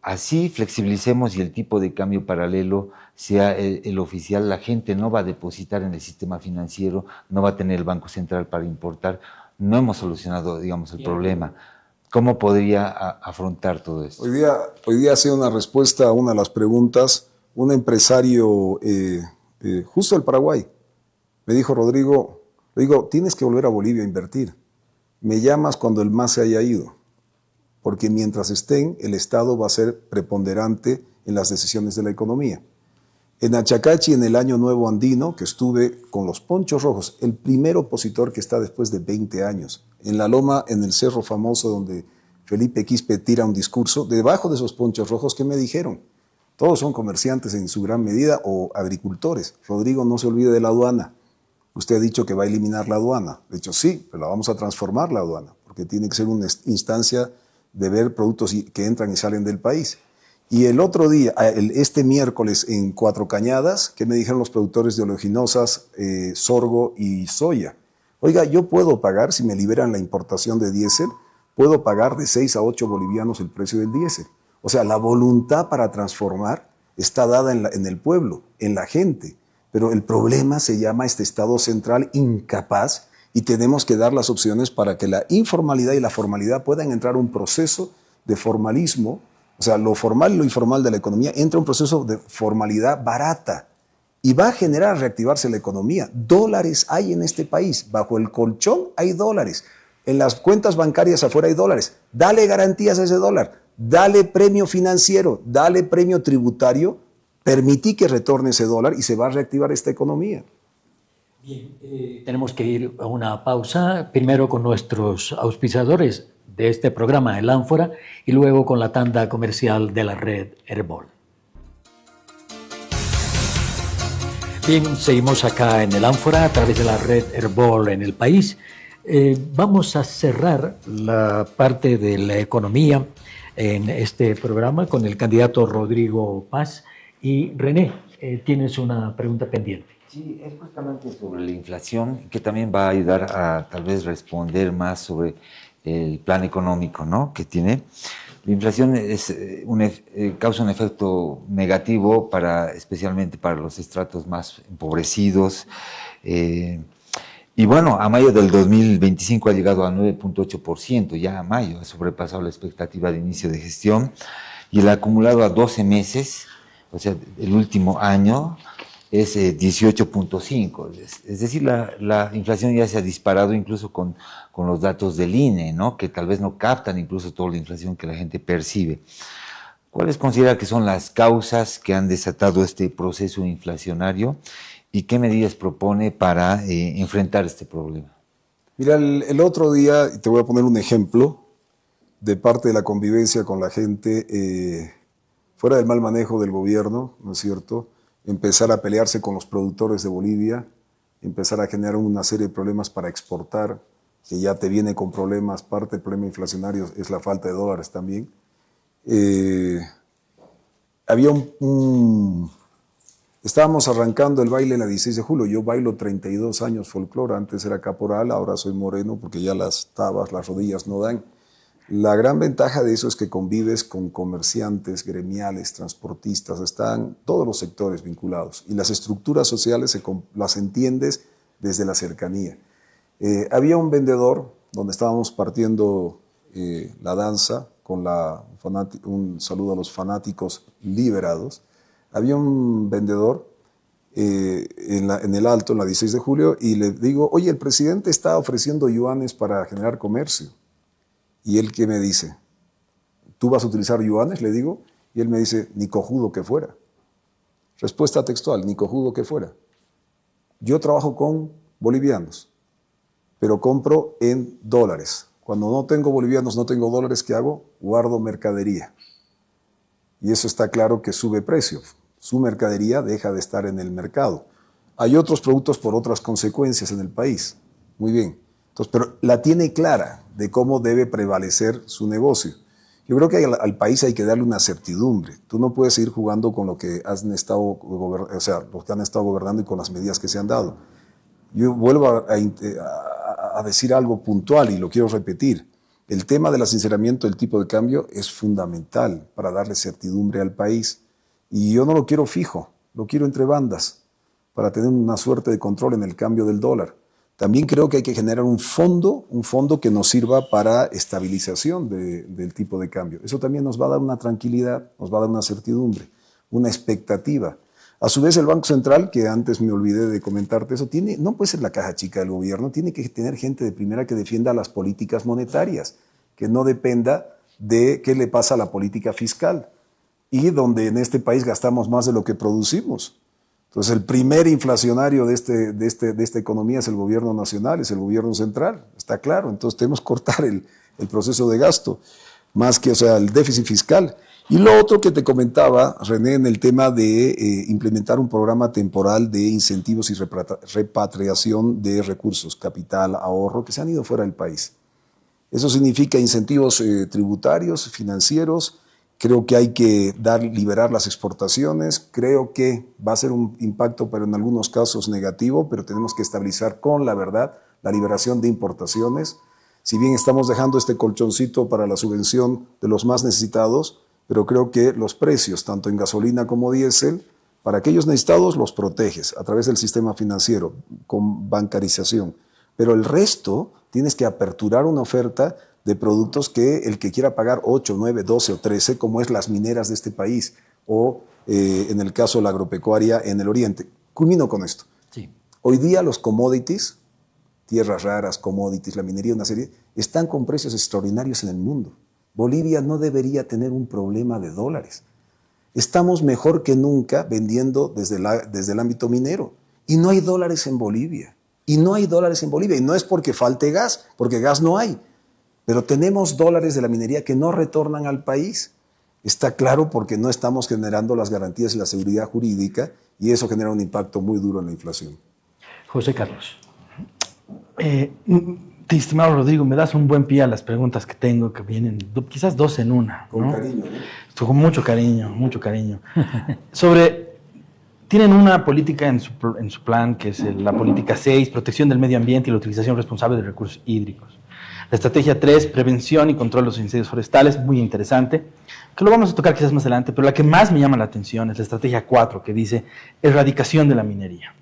así flexibilicemos y el tipo de cambio paralelo sea el oficial, la gente no va a depositar en el sistema financiero, no va a tener el Banco Central para importar, no hemos solucionado, digamos, el problema. ¿Cómo podría afrontar todo esto? Hoy día hacía una respuesta a una de las preguntas, un empresario justo del Paraguay. Me dijo, Rodrigo, le digo, tienes que volver a Bolivia a invertir. Me llamas cuando el MAS se haya ido, porque mientras estén, el Estado va a ser preponderante en las decisiones de la economía. En Achacachi, en el Año Nuevo Andino, que estuve con los Ponchos Rojos, el primer opositor que está después de 20 años, en la loma, en el cerro famoso donde Felipe Quispe tira un discurso, debajo de esos Ponchos Rojos, ¿qué me dijeron? Todos son comerciantes en su gran medida o agricultores. Rodrigo, no se olvide de la aduana. Usted ha dicho que va a eliminar la aduana. De hecho, sí, pero la vamos a transformar la aduana, porque tiene que ser una instancia de ver productos que entran y salen del país. Y el otro día, este miércoles en Cuatro Cañadas, ¿qué me dijeron los productores de oleaginosas, sorgo y soya? Oiga, yo puedo pagar, si me liberan la importación de diésel, puedo pagar de 6 a 8 bolivianos el precio del diésel. O sea, la voluntad para transformar está dada en el pueblo, en la gente. Pero el problema se llama este Estado central incapaz y tenemos que dar las opciones para que la informalidad y la formalidad puedan entrar a un proceso de formalismo, o sea, lo formal y lo informal de la economía entra a un proceso de formalidad barata y va a generar reactivarse la economía. Dólares hay en este país, bajo el colchón hay dólares, en las cuentas bancarias afuera hay dólares. Dale garantías a ese dólar, dale premio financiero, dale premio tributario, permití que retorne ese dólar y se va a reactivar esta economía. Bien, tenemos que ir a una pausa, primero con nuestros auspiciadores de este programa, El Ánfora, y luego con la tanda comercial de la red Herbol. Bien, seguimos acá en El Ánfora a través de la red Herbol en el país. Vamos a cerrar la parte de la economía en este programa con el candidato Rodrigo Paz. Y René, tienes una pregunta pendiente. Sí, es justamente sobre la inflación, que también va a ayudar a tal vez responder más sobre el plan económico, ¿no?, que tiene. La inflación causa un efecto negativo especialmente para los estratos más empobrecidos. Y bueno, a mayo del 2025 ha llegado a 9.8%, ya a mayo ha sobrepasado la expectativa de inicio de gestión, y el acumulado a 12 meses, o sea, el último año, es 18.5, es decir, la inflación ya se ha disparado incluso con los datos del INE, ¿no?, que tal vez no captan incluso toda la inflación que la gente percibe. ¿Cuáles considera que son las causas que han desatado este proceso inflacionario y qué medidas propone para enfrentar este problema? Mira, el otro día, y te voy a poner un ejemplo, de parte de la convivencia con la gente, fuera del mal manejo del gobierno, ¿no es cierto?, empezar a pelearse con los productores de Bolivia, empezar a generar una serie de problemas para exportar, que ya te viene con problemas, parte del problema inflacionario es la falta de dólares también. Estábamos arrancando el baile en la 16 de julio, yo bailo 32 años folclore, antes era caporal, ahora soy moreno porque ya las tabas, las rodillas no dan. La gran ventaja de eso es que convives con comerciantes, gremiales, transportistas, están todos los sectores vinculados y las estructuras sociales las entiendes desde la cercanía. Había un vendedor donde estábamos partiendo la danza con un saludo a los fanáticos liberados. Había un vendedor en el Alto, en la 16 de julio, y le digo, oye, el presidente está ofreciendo yuanes para generar comercio. Y él, ¿qué me dice? ¿Tú vas a utilizar yuanes? Le digo. Y él me dice, ni cojudo que fuera. Respuesta textual, ni cojudo que fuera. Yo trabajo con bolivianos, pero compro en dólares. Cuando no tengo bolivianos, no tengo dólares, ¿qué hago? Guardo mercadería. Y eso está claro que sube precio. Su mercadería deja de estar en el mercado. Hay otros productos por otras consecuencias en el país. Muy bien. Entonces, pero la tiene clara de cómo debe prevalecer su negocio. Yo creo que al país hay que darle una certidumbre. Tú no puedes ir jugando con lo que los que han estado gobernando y con las medidas que se han dado. Yo vuelvo a decir algo puntual y lo quiero repetir. El tema del sinceramiento del tipo de cambio es fundamental para darle certidumbre al país. Y yo no lo quiero fijo, lo quiero entre bandas, para tener una suerte de control en el cambio del dólar. También creo que hay que generar un fondo que nos sirva para estabilización del tipo de cambio. Eso también nos va a dar una tranquilidad, nos va a dar una certidumbre, una expectativa. A su vez, el Banco Central, que antes me olvidé de comentarte eso, no puede ser la caja chica del gobierno, tiene que tener gente de primera que defienda las políticas monetarias, que no dependa de qué le pasa a la política fiscal, y donde en este país gastamos más de lo que producimos. Entonces, el primer inflacionario de esta economía es el gobierno nacional, es el gobierno central, está claro. Entonces, tenemos que cortar el proceso de gasto, más que, el déficit fiscal. Y lo otro que te comentaba, René, en el tema de implementar un programa temporal de incentivos y repatriación de recursos, capital, ahorro, que se han ido fuera del país. Eso significa incentivos tributarios, financieros. Creo que hay que liberar las exportaciones. Creo que va a ser un impacto, pero en algunos casos negativo, pero tenemos que estabilizar con la verdad la liberación de importaciones. Si bien estamos dejando este colchoncito para la subvención de los más necesitados, pero creo que los precios, tanto en gasolina como diésel, para aquellos necesitados los proteges a través del sistema financiero, con bancarización. pero el resto tienes que aperturar una oferta de productos que el que quiera pagar 8, 9, 12 o 13, como es las mineras de este país, o en el caso de la agropecuaria en el oriente. Culmino con esto. Sí. Hoy día los commodities, tierras raras, commodities, la minería, una serie, están con precios extraordinarios en el mundo. Bolivia no debería tener un problema de dólares. Estamos mejor que nunca vendiendo desde el ámbito minero. Y no hay dólares en Bolivia. Y no es porque falte gas, porque gas no hay. Pero tenemos dólares de la minería que no retornan al país. Está claro porque no estamos generando las garantías y la seguridad jurídica y eso genera un impacto muy duro en la inflación. José Carlos. Estimado Rodrigo, me das un buen pie a las preguntas que tengo, que vienen quizás dos en una. Con ¿no? cariño, ¿no? Con mucho cariño, mucho cariño. Tienen una política en su plan, que es la política 6, protección del medio ambiente y la utilización responsable de recursos hídricos. La estrategia 3, prevención y control de los incendios forestales, muy interesante, que lo vamos a tocar quizás más adelante, pero la que más me llama la atención es la estrategia 4, que dice erradicación de la minería.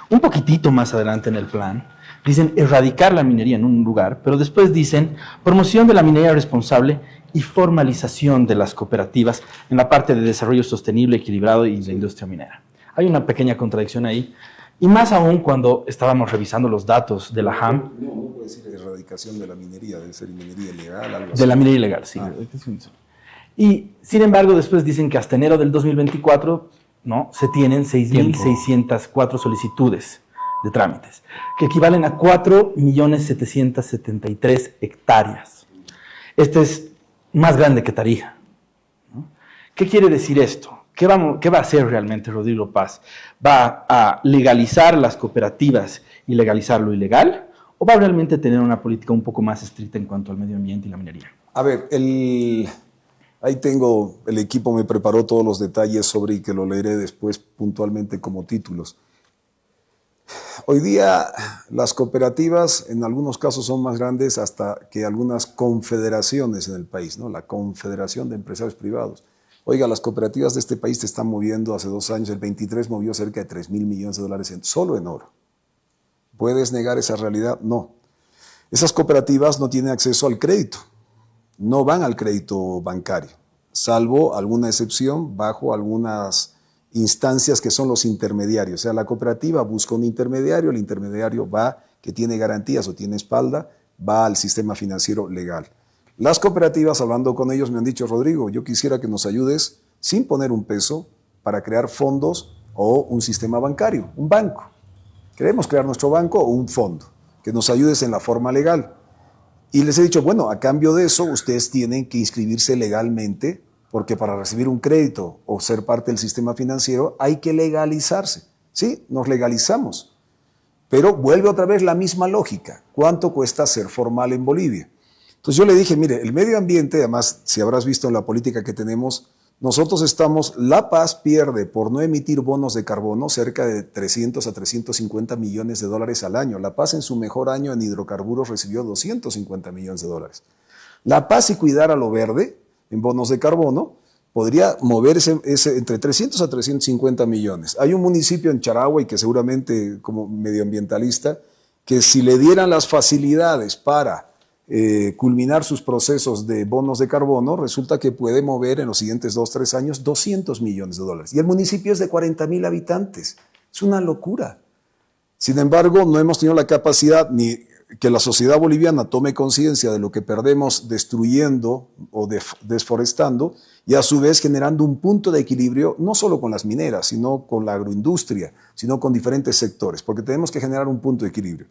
Un poquitito más adelante en el plan, dicen erradicar la minería en un lugar, pero después dicen promoción de la minería responsable y formalización de las cooperativas en la parte de desarrollo sostenible, equilibrado y de industria minera. Hay una pequeña contradicción ahí, y más aún cuando estábamos revisando los datos de la HAM. No puede decir erradicación de la minería, debe ser minería ilegal, algo así. De la minería ilegal, sí. Y, sin embargo, después dicen que hasta enero del 2024, ¿no?, se tienen 6.604 solicitudes de trámites, que equivalen a 4.773.000 hectáreas. Este es más grande que Tarija, ¿no? ¿Qué quiere decir esto? ¿Qué va a hacer realmente Rodrigo Paz? ¿Va a legalizar las cooperativas y legalizar lo ilegal? ¿O va a realmente tener una política un poco más estricta en cuanto al medio ambiente y la minería? A ver, ahí tengo, el equipo me preparó todos los detalles sobre y que lo leeré después puntualmente como títulos. Hoy día las cooperativas en algunos casos son más grandes hasta que algunas confederaciones en el país, ¿no? La Confederación de Empresarios Privados. Oiga, las cooperativas de este país te están moviendo, hace 2 años, el 23 movió cerca de 3.000 millones de dólares solo en oro. ¿Puedes negar esa realidad? No. Esas cooperativas no tienen acceso al crédito, no van al crédito bancario, salvo alguna excepción bajo algunas instancias que son los intermediarios. O sea, la cooperativa busca un intermediario, el intermediario va, que tiene garantías o tiene espalda, va al sistema financiero legal. Las cooperativas, hablando con ellos, me han dicho, Rodrigo, yo quisiera que nos ayudes sin poner un peso para crear fondos o un sistema bancario, un banco. Queremos crear nuestro banco o un fondo, que nos ayudes en la forma legal. Y les he dicho, bueno, a cambio de eso, ustedes tienen que inscribirse legalmente, porque para recibir un crédito o ser parte del sistema financiero hay que legalizarse. Sí, nos legalizamos. Pero vuelve otra vez la misma lógica. ¿Cuánto cuesta ser formal en Bolivia? Entonces yo le dije, mire, el medio ambiente, además, si habrás visto en la política que tenemos, nosotros La Paz pierde por no emitir bonos de carbono cerca de 300 a 350 millones de dólares al año. La Paz en su mejor año en hidrocarburos recibió 250 millones de dólares. La Paz, si cuidara lo verde en bonos de carbono, podría moverse entre 300 a 350 millones. Hay un municipio en Charagua, y que seguramente como medioambientalista, que si le dieran las facilidades para culminar sus procesos de bonos de carbono, resulta que puede mover en los siguientes 2 o 3 años 200 millones de dólares. Y el municipio es de 40.000 habitantes. Es una locura. Sin embargo, no hemos tenido la capacidad ni que la sociedad boliviana tome conciencia de lo que perdemos destruyendo o desforestando y a su vez generando un punto de equilibrio no solo con las mineras, sino con la agroindustria, sino con diferentes sectores, porque tenemos que generar un punto de equilibrio.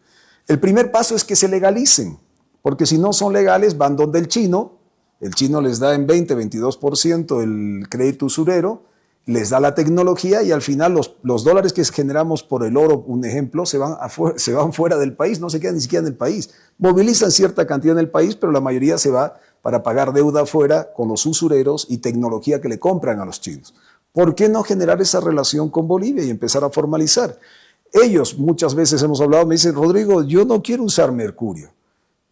El primer paso es que se legalicen, porque si no son legales van donde el chino les da en 20-22% el crédito usurero, les da la tecnología y al final los dólares que generamos por el oro, un ejemplo, se van fuera del país, no se quedan ni siquiera en el país. Movilizan cierta cantidad en el país, pero la mayoría se va para pagar deuda afuera con los usureros y tecnología que le compran a los chinos. ¿Por qué no generar esa relación con Bolivia y empezar a formalizar? Ellos, muchas veces hemos hablado, me dicen, Rodrigo, yo no quiero usar mercurio,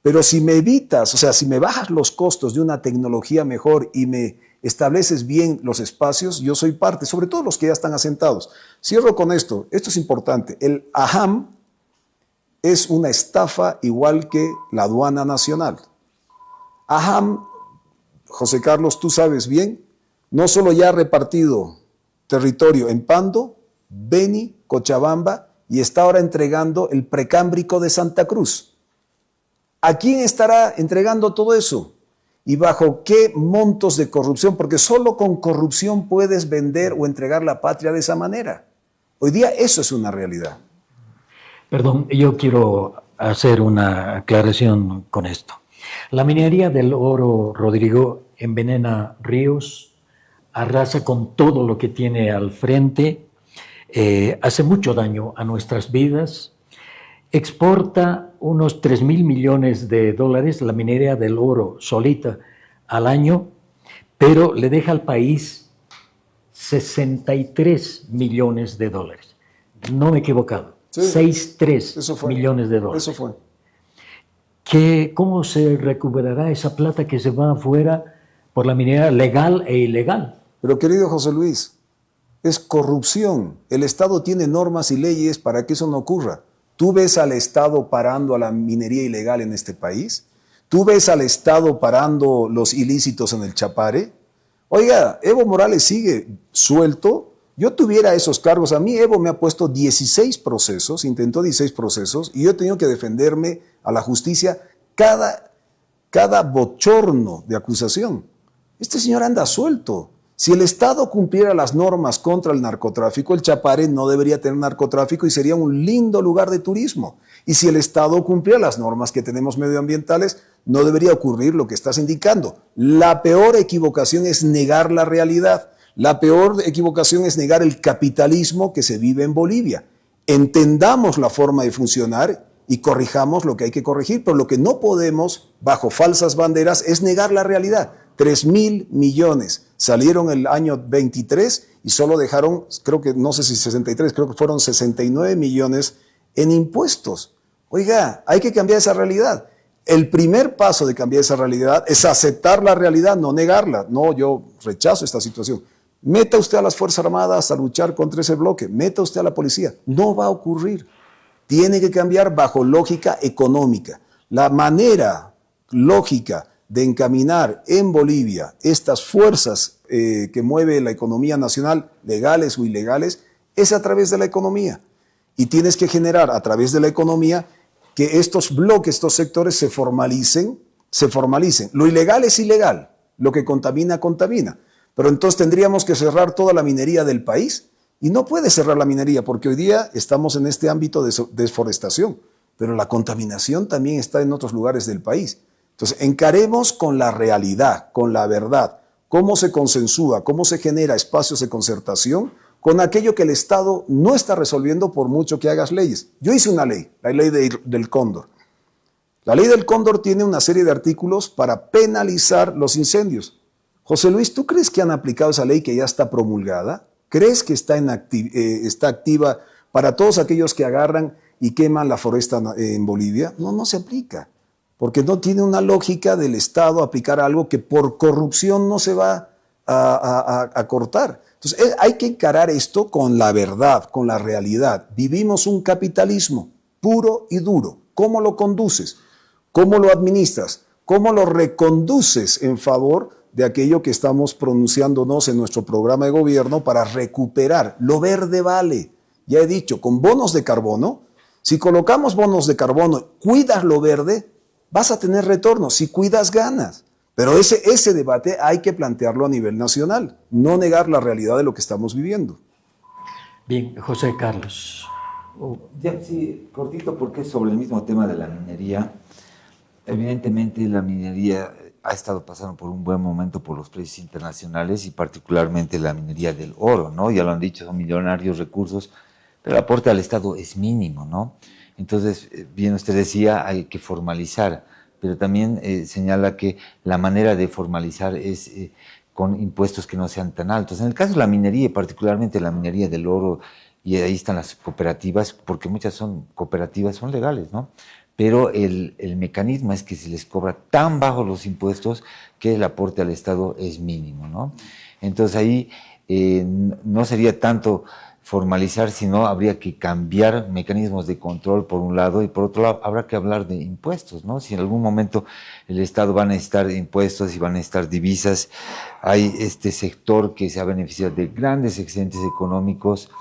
pero si me evitas, o sea, si me bajas los costos de una tecnología mejor y me estableces bien los espacios, yo soy parte, sobre todo los que ya están asentados. Cierro con esto es importante, el AHAM es una estafa igual que la aduana nacional. AHAM, José Carlos, tú sabes bien, no solo ya ha repartido territorio en Pando, Beni, Cochabamba, y está ahora entregando el precámbrico de Santa Cruz. ¿A quién estará entregando todo eso? ¿Y bajo qué montos de corrupción? Porque solo con corrupción puedes vender o entregar la patria de esa manera. Hoy día eso es una realidad. Perdón, yo quiero hacer una aclaración con esto. La minería del oro, Rodrigo, envenena ríos, arrasa con todo lo que tiene al frente, hace mucho daño a nuestras vidas, exporta unos 3.000 millones de dólares la minería del oro solita al año, pero le deja al país 63 millones de dólares. No me he equivocado. Sí, 63 millones de dólares. Eso fue. ¿Cómo se recuperará esa plata que se va afuera por la minería legal e ilegal? Pero querido José Luis, es corrupción. El Estado tiene normas y leyes para que eso no ocurra. ¿Tú ves al Estado parando a la minería ilegal en este país? ¿Tú ves al Estado parando los ilícitos en el Chapare? Oiga, Evo Morales sigue suelto. Yo tuviera esos cargos. A mí Evo me ha puesto 16 procesos, intentó 16 procesos, y yo he tenido que defenderme a la justicia cada bochorno de acusación. Este señor anda suelto. Si el Estado cumpliera las normas contra el narcotráfico, el Chapare no debería tener narcotráfico y sería un lindo lugar de turismo. Y si el Estado cumpliera las normas que tenemos medioambientales, no debería ocurrir lo que estás indicando. La peor equivocación es negar la realidad. La peor equivocación es negar el capitalismo que se vive en Bolivia. Entendamos la forma de funcionar y corrijamos lo que hay que corregir, pero lo que no podemos, bajo falsas banderas, es negar la realidad. 3.000 millones salieron el año 23 y solo dejaron, creo que, no sé si 63, creo que fueron 69 millones en impuestos. Oiga, hay que cambiar esa realidad. El primer paso de cambiar esa realidad es aceptar la realidad, no negarla. No, yo rechazo esta situación. Meta usted a las Fuerzas Armadas a luchar contra ese bloque, meta usted a la policía. No va a ocurrir. Tiene que cambiar bajo lógica económica. La manera lógica de encaminar en Bolivia estas fuerzas que mueve la economía nacional, legales o ilegales, es a través de la economía. Y tienes que generar a través de la economía que estos bloques, estos sectores se formalicen. Lo ilegal es ilegal, lo que contamina, contamina. Pero entonces tendríamos que cerrar toda la minería del país. Y no puede cerrar la minería porque hoy día estamos en este ámbito de deforestación, pero la contaminación también está en otros lugares del país. Entonces, encaremos con la realidad, con la verdad, cómo se consensúa, cómo se genera espacios de concertación con aquello que el Estado no está resolviendo por mucho que hagas leyes. Yo hice una ley, la ley del cóndor. La ley del cóndor tiene una serie de artículos para penalizar los incendios. José Luis, ¿tú crees que han aplicado esa ley que ya está promulgada? ¿Crees que está activa para todos aquellos que agarran y queman la foresta en Bolivia? No, no se aplica, porque no tiene una lógica del Estado aplicar algo que por corrupción no se va a cortar. Entonces, hay que encarar esto con la verdad, con la realidad. Vivimos un capitalismo puro y duro. ¿Cómo lo conduces? ¿Cómo lo administras? ¿Cómo lo reconduces en favor de aquello que estamos pronunciándonos en nuestro programa de gobierno para recuperar? Lo verde vale. Ya he dicho, con bonos de carbono, si colocamos bonos de carbono, cuidas lo verde, vas a tener retorno. Si cuidas, ganas. Pero ese debate hay que plantearlo a nivel nacional, no negar la realidad de lo que estamos viviendo. Bien, José Carlos. Ya, sí, cortito, porque sobre el mismo tema de la minería. Evidentemente la minería ha estado pasando por un buen momento por los precios internacionales y particularmente la minería del oro, ¿no? Ya lo han dicho, son millonarios recursos, pero el aporte al Estado es mínimo, ¿no? Entonces, bien usted decía, hay que formalizar, pero también señala que la manera de formalizar es con impuestos que no sean tan altos. En el caso de la minería, particularmente la minería del oro, y ahí están las cooperativas, porque muchas cooperativas son legales, ¿no? Pero el mecanismo es que se les cobra tan bajos los impuestos que el aporte al Estado es mínimo, ¿no? Entonces ahí no sería tanto formalizar, sino habría que cambiar mecanismos de control por un lado, y por otro lado habrá que hablar de impuestos, ¿no? Si en algún momento el Estado va a necesitar impuestos y van a necesitar divisas, hay este sector que se ha beneficiado de grandes excedentes económicos.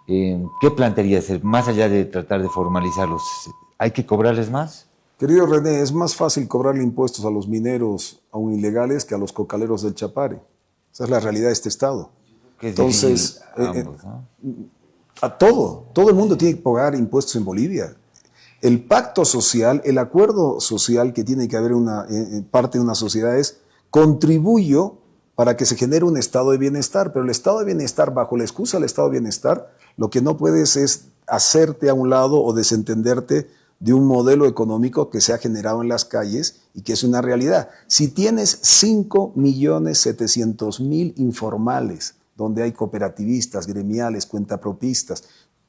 ¿Qué plantearía hacer? Más allá de tratar de formalizarlos, ¿hay que cobrarles más? Querido René, es más fácil cobrarle impuestos a los mineros aún ilegales que a los cocaleros del Chapare. Esa es la realidad de este Estado. Que es Entonces, ambos, ¿no? a todo el mundo tiene que pagar impuestos en Bolivia. El pacto social, el acuerdo social que tiene que haber una parte de una sociedad es contribuyo para que se genere un estado de bienestar, pero el estado de bienestar, bajo la excusa del estado de bienestar, lo que no puedes es hacerte a un lado o desentenderte de un modelo económico que se ha generado en las calles y que es una realidad. Si tienes 5.700.000 informales, donde hay cooperativistas, gremiales, cuentapropistas,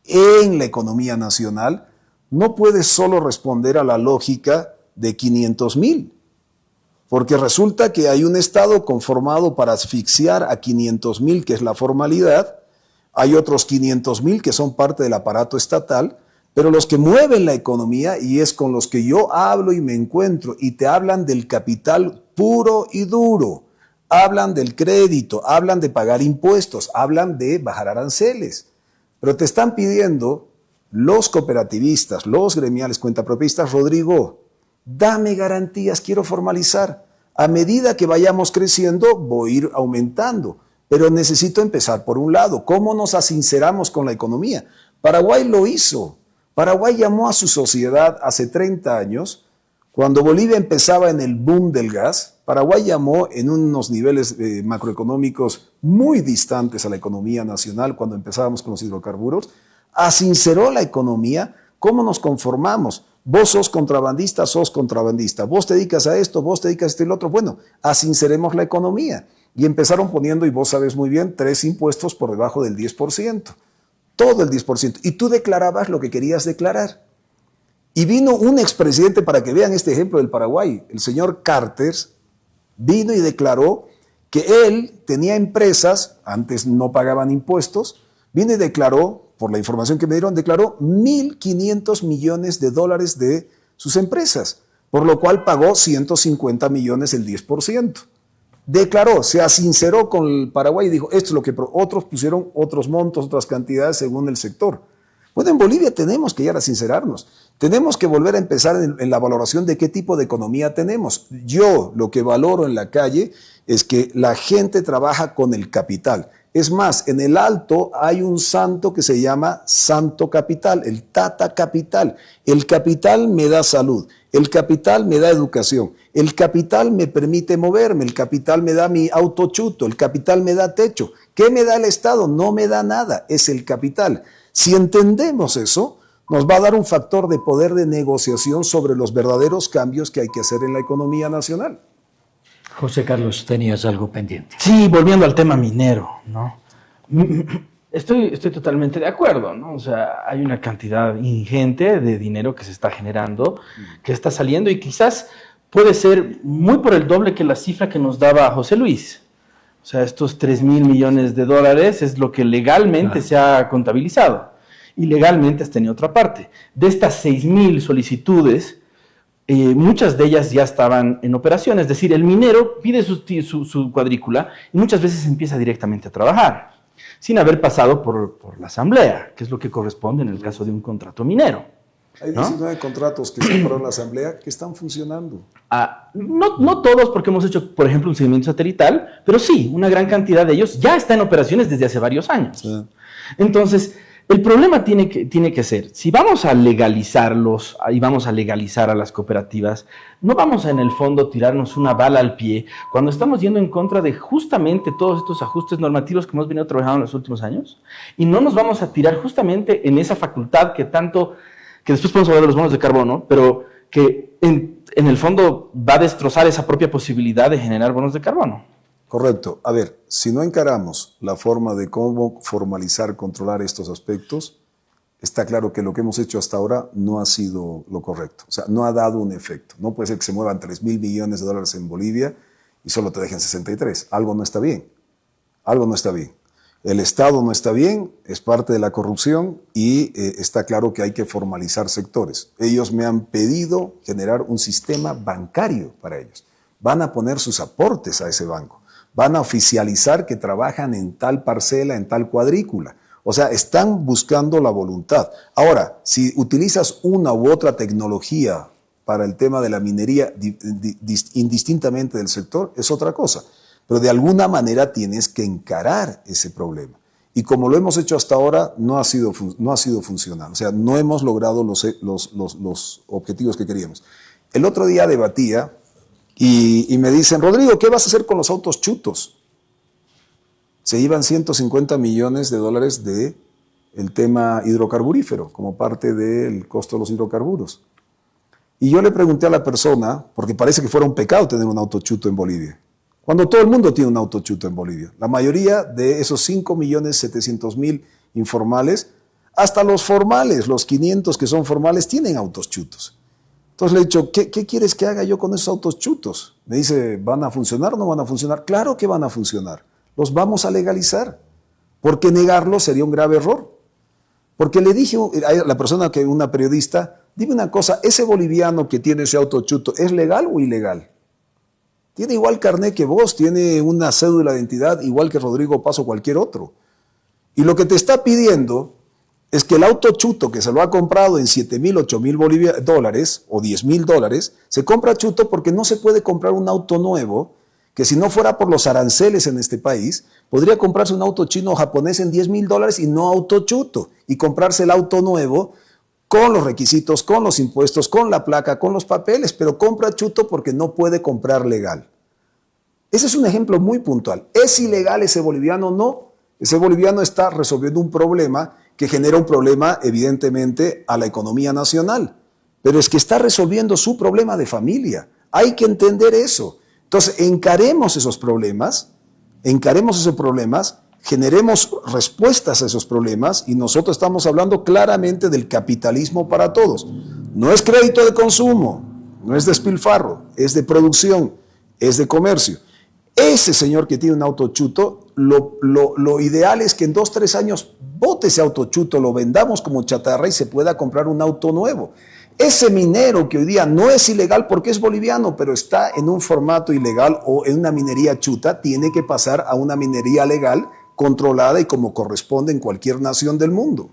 en la economía nacional, no puedes solo responder a la lógica de 500.000, porque resulta que hay un Estado conformado para asfixiar a 500.000, que es la formalidad, hay otros 500.000 que son parte del aparato estatal, pero los que mueven la economía, y es con los que yo hablo y me encuentro, y te hablan del capital puro y duro, hablan del crédito, hablan de pagar impuestos, hablan de bajar aranceles, pero te están pidiendo los cooperativistas, los gremiales cuentapropistas, Rodrigo, dame garantías, quiero formalizar. A medida que vayamos creciendo, voy a ir aumentando, pero necesito empezar por un lado. ¿Cómo nos asinceramos con la economía? Paraguay lo hizo. Paraguay llamó a su sociedad hace 30 años, cuando Bolivia empezaba en el boom del gas. Paraguay llamó en unos niveles macroeconómicos muy distantes a la economía nacional, cuando empezábamos con los hidrocarburos, asinceró la economía. ¿Cómo nos conformamos? Vos sos contrabandista, vos te dedicas a esto, vos te dedicas a esto y lo otro. Bueno, asinceremos la economía. Y empezaron poniendo, y vos sabes muy bien, 3 impuestos por debajo del 10%. Todo el 10%. Y tú declarabas lo que querías declarar. Y vino un expresidente, para que vean este ejemplo del Paraguay, el señor Carter, vino y declaró que él tenía empresas, antes no pagaban impuestos, vino y declaró, por la información que me dieron, declaró 1.500 millones de dólares de sus empresas, por lo cual pagó 150 millones el 10%. Declaró, se asinceró con el Paraguay y dijo, esto es lo que otros pusieron, otros montos, otras cantidades según el sector. Bueno, en Bolivia tenemos que ya sincerarnos, tenemos que volver a empezar en la valoración de qué tipo de economía tenemos. Yo lo que valoro en la calle es que la gente trabaja con el capital. Es más, en el Alto hay un santo que se llama Santo Capital, el Tata Capital. El capital me da salud, el capital me da educación, el capital me permite moverme, el capital me da mi autochuto, el capital me da techo. ¿Qué me da el Estado? No me da nada, es el capital. Si entendemos eso, nos va a dar un factor de poder de negociación sobre los verdaderos cambios que hay que hacer en la economía nacional. José Carlos, tenías algo pendiente. Sí, volviendo al tema minero, ¿no? Estoy totalmente de acuerdo, ¿no? O sea, hay una cantidad ingente de dinero que se está generando, que está saliendo y quizás puede ser muy por el doble que la cifra que nos daba José Luis. O sea, estos 3.000 millones de dólares es lo que legalmente se ha contabilizado. Y legalmente está en otra parte. De estas 6.000 solicitudes, muchas de ellas ya estaban en operación, es decir, el minero pide su cuadrícula y muchas veces empieza directamente a trabajar, sin haber pasado por la asamblea, que es lo que corresponde en el caso de un contrato minero. Hay 19 contratos que se aprobaron en la asamblea que están funcionando. No todos, porque hemos hecho, por ejemplo, un seguimiento satelital, pero sí, una gran cantidad de ellos ya está en operaciones desde hace varios años. Sí. Entonces, el problema tiene que ser, si vamos a legalizarlos y vamos a legalizar a las cooperativas, no vamos a en el fondo tirarnos una bala al pie cuando estamos yendo en contra de justamente todos estos ajustes normativos que hemos venido trabajando en los últimos años, y no nos vamos a tirar justamente en esa facultad que después podemos hablar de los bonos de carbono, pero que en el fondo va a destrozar esa propia posibilidad de generar bonos de carbono. Correcto. A ver, si no encaramos la forma de cómo formalizar, controlar estos aspectos, está claro que lo que hemos hecho hasta ahora no ha sido lo correcto. O sea, no ha dado un efecto. No puede ser que se muevan 3.000 millones de dólares en Bolivia y solo te dejen 63. Algo no está bien. Algo no está bien. El Estado no está bien, es parte de la corrupción y está claro que hay que formalizar sectores. Ellos me han pedido generar un sistema bancario para ellos. Van a poner sus aportes a ese banco. Van a oficializar que trabajan en tal parcela, en tal cuadrícula. O sea, están buscando la voluntad. Ahora, si utilizas una u otra tecnología para el tema de la minería, indistintamente del sector, es otra cosa. Pero de alguna manera tienes que encarar ese problema. Y como lo hemos hecho hasta ahora, no ha sido funcional. O sea, no hemos logrado los objetivos que queríamos. El otro día debatía y me dicen, Rodrigo, ¿qué vas a hacer con los autos chutos? Se iban 150 millones de dólares del tema hidrocarburífero, como parte del costo de los hidrocarburos. Y yo le pregunté a la persona, porque parece que fuera un pecado tener un auto chuto en Bolivia, cuando todo el mundo tiene un auto chuto en Bolivia. La mayoría de esos 5.700.000 informales, hasta los formales, los 500 que son formales, tienen autos chutos. Entonces le he dicho, ¿qué quieres que haga yo con esos autos chutos? Me dice, ¿van a funcionar o no van a funcionar? Claro que van a funcionar. Los vamos a legalizar. Porque negarlo sería un grave error. Porque le dije a la persona, una periodista, dime una cosa, ¿ese boliviano que tiene ese auto chuto es legal o ilegal? Tiene igual carné que vos, tiene una cédula de identidad igual que Rodrigo Paz o cualquier otro. Y lo que te está pidiendo es que el auto chuto que se lo ha comprado en 7.000, 8.000 dólares o 10.000 dólares, se compra chuto porque no se puede comprar un auto nuevo, que si no fuera por los aranceles en este país, podría comprarse un auto chino o japonés en 10.000 dólares y no auto chuto, y comprarse el auto nuevo con los requisitos, con los impuestos, con la placa, con los papeles, pero compra chuto porque no puede comprar legal. Ese es un ejemplo muy puntual. ¿Es ilegal ese boliviano? No. Ese boliviano está resolviendo un problema que genera un problema, evidentemente, a la economía nacional. Pero es que está resolviendo su problema de familia. Hay que entender eso. Entonces, encaremos esos problemas, generemos respuestas a esos problemas y nosotros estamos hablando claramente del capitalismo para todos. No es crédito de consumo, no es despilfarro, es de producción, es de comercio. Ese señor que tiene un auto chuto, lo ideal es que en 2, 3 años bote ese auto chuto, lo vendamos como chatarra y se pueda comprar un auto nuevo. Ese minero que hoy día no es ilegal porque es boliviano, pero está en un formato ilegal o en una minería chuta, tiene que pasar a una minería legal, controlada y como corresponde en cualquier nación del mundo.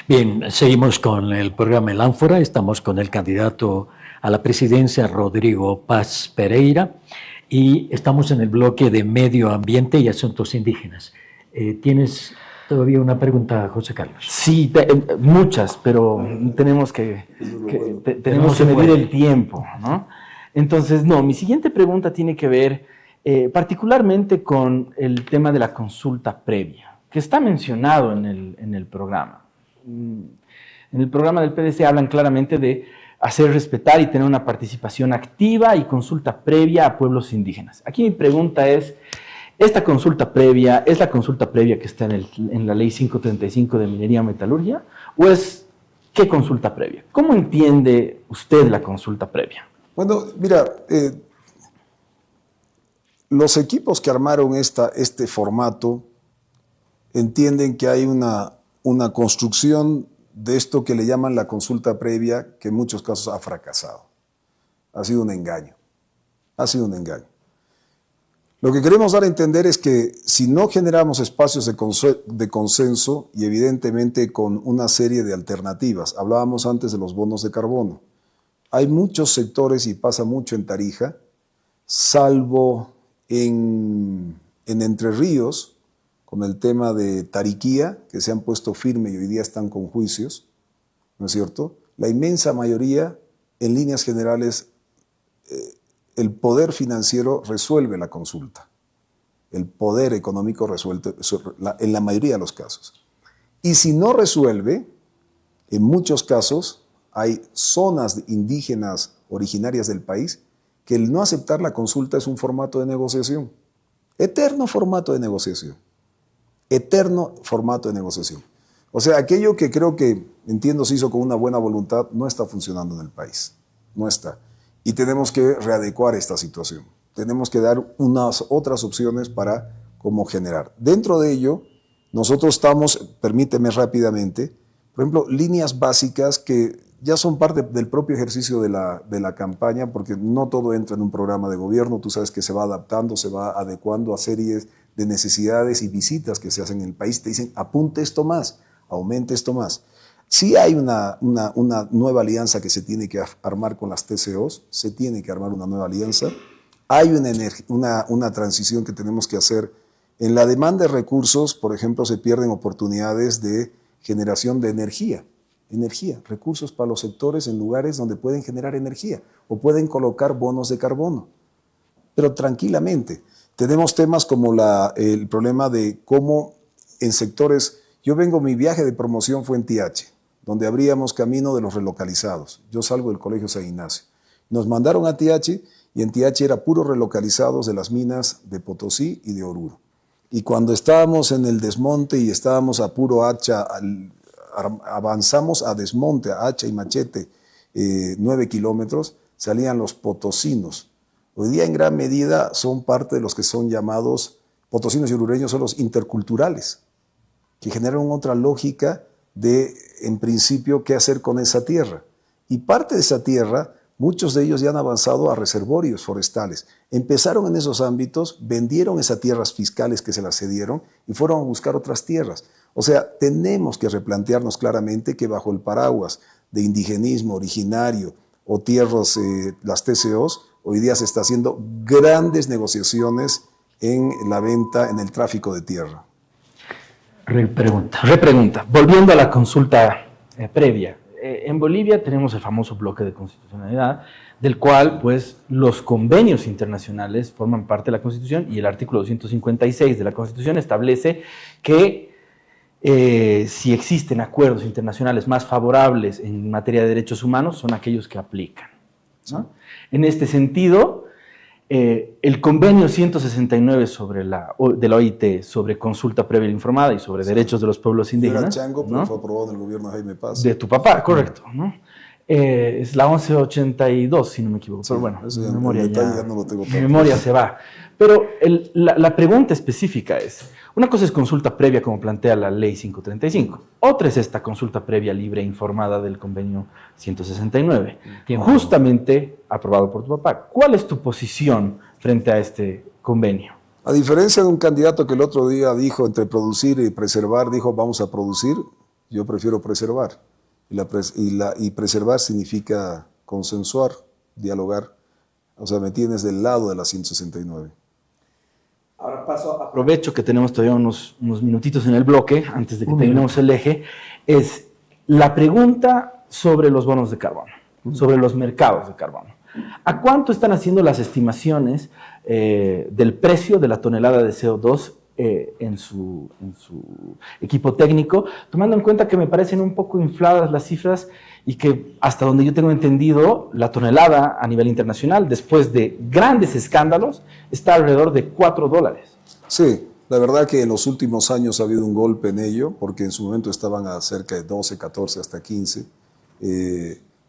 Bien, seguimos con el programa El Ánfora. Estamos con el candidato a la presidencia, Rodrigo Paz Pereira, y estamos en el bloque de Medio Ambiente y Asuntos Indígenas. ¿Tienes todavía una pregunta, José Carlos? Sí, muchas, pero tenemos que medir el tiempo, ¿no? Entonces, mi siguiente pregunta tiene que ver particularmente con el tema de la consulta previa, que está mencionado en el programa. En el programa del PDC hablan claramente de hacer respetar y tener una participación activa y consulta previa a pueblos indígenas. Aquí mi pregunta es, ¿esta consulta previa es la consulta previa que está en la Ley 535 de Minería y Metalurgia? ¿O es qué consulta previa? ¿Cómo entiende usted la consulta previa? Bueno, mira, los equipos que armaron este formato entienden que hay una construcción de esto que le llaman la consulta previa, que en muchos casos ha fracasado. Ha sido un engaño. Ha sido un engaño. Lo que queremos dar a entender es que si no generamos espacios de consenso y evidentemente con una serie de alternativas, hablábamos antes de los bonos de carbono, hay muchos sectores y pasa mucho en Tarija, salvo en Entre Ríos, con el tema de Tariquía, que se han puesto firme y hoy día están con juicios, ¿no es cierto? La inmensa mayoría, en líneas generales, el poder financiero resuelve la consulta. El poder económico resuelve en la mayoría de los casos. Y si no resuelve, en muchos casos hay zonas indígenas originarias del país que el no aceptar la consulta es un formato de negociación. Eterno formato de negociación. Eterno formato de negociación. O sea, aquello que creo que, entiendo, se hizo con una buena voluntad, no está funcionando en el país. No está. Y tenemos que readecuar esta situación. Tenemos que dar unas otras opciones para cómo generar. Dentro de ello, Nosotros estamos, permíteme rápidamente, por ejemplo, líneas básicas que ya son parte del propio ejercicio de la campaña, porque no todo entra en un programa de gobierno, tú sabes que se va adaptando, se va adecuando a series de necesidades y visitas que se hacen en el país, te dicen, apunte esto más, aumente esto más. Sí hay una nueva alianza que se tiene que armar con las TCOs, se tiene que armar una nueva alianza, hay una transición que tenemos que hacer. En la demanda de recursos, por ejemplo, se pierden oportunidades de generación de energía, recursos para los sectores en lugares donde pueden generar energía o pueden colocar bonos de carbono, pero tranquilamente. Tenemos temas como el problema de cómo en sectores, mi viaje de promoción fue en TH, donde abríamos camino de los relocalizados. Yo salgo del Colegio San Ignacio. Nos mandaron a TH y en TH era puros relocalizados de las minas de Potosí y de Oruro. Y cuando estábamos en el desmonte y estábamos a puro hacha, avanzamos a desmonte, a hacha y machete, 9 kilómetros, salían los potosinos. Hoy día en gran medida son parte de los que son llamados, potosinos y orureños son los interculturales, que generan otra lógica de, en principio, qué hacer con esa tierra. Y parte de esa tierra, muchos de ellos ya han avanzado a reservorios forestales. Empezaron en esos ámbitos, vendieron esas tierras fiscales que se las cedieron y fueron a buscar otras tierras. O sea, tenemos que replantearnos claramente que bajo el paraguas de indigenismo originario o tierras, las TCOs, hoy día se está haciendo grandes negociaciones en la venta, en el tráfico de tierra. Repregunta. Volviendo a la consulta previa. En Bolivia tenemos el famoso bloque de constitucionalidad, del cual pues los convenios internacionales forman parte de la Constitución y el artículo 256 de la Constitución establece que si existen acuerdos internacionales más favorables en materia de derechos humanos son aquellos que aplican, ¿no? En este sentido, el convenio 169 de la OIT sobre consulta previa informada y sobre derechos de los pueblos indígenas. Era Chango, pero ¿no? fue aprobado en el gobierno de Jaime Paz. De tu papá, correcto, ¿no? Es la 1182, si no me equivoco. Sí, pero bueno, eso mi ya, memoria, ya no lo tengo mi memoria se va. Pero la pregunta específica es, una cosa es consulta previa como plantea la ley 535, otra es esta consulta previa libre e informada del convenio 169, justamente aprobado por tu papá. ¿Cuál es tu posición frente a este convenio? A diferencia de un candidato que el otro día dijo entre producir y preservar, dijo vamos a producir, yo prefiero preservar. Y preservar significa consensuar, dialogar. O sea, me tienes del lado de la 169. Ahora aprovecho que tenemos todavía unos minutitos en el bloque, antes de que terminemos el eje, es la pregunta sobre los bonos de carbono, sobre los mercados de carbono. ¿A cuánto están haciendo las estimaciones del precio de la tonelada de CO2 en su equipo técnico, tomando en cuenta que me parecen un poco infladas las cifras y que hasta donde yo tengo entendido, la tonelada a nivel internacional, después de grandes escándalos, está alrededor de $4? Sí, la verdad que en los últimos años ha habido un golpe en ello, porque en su momento estaban a cerca de 12, 14, hasta 15,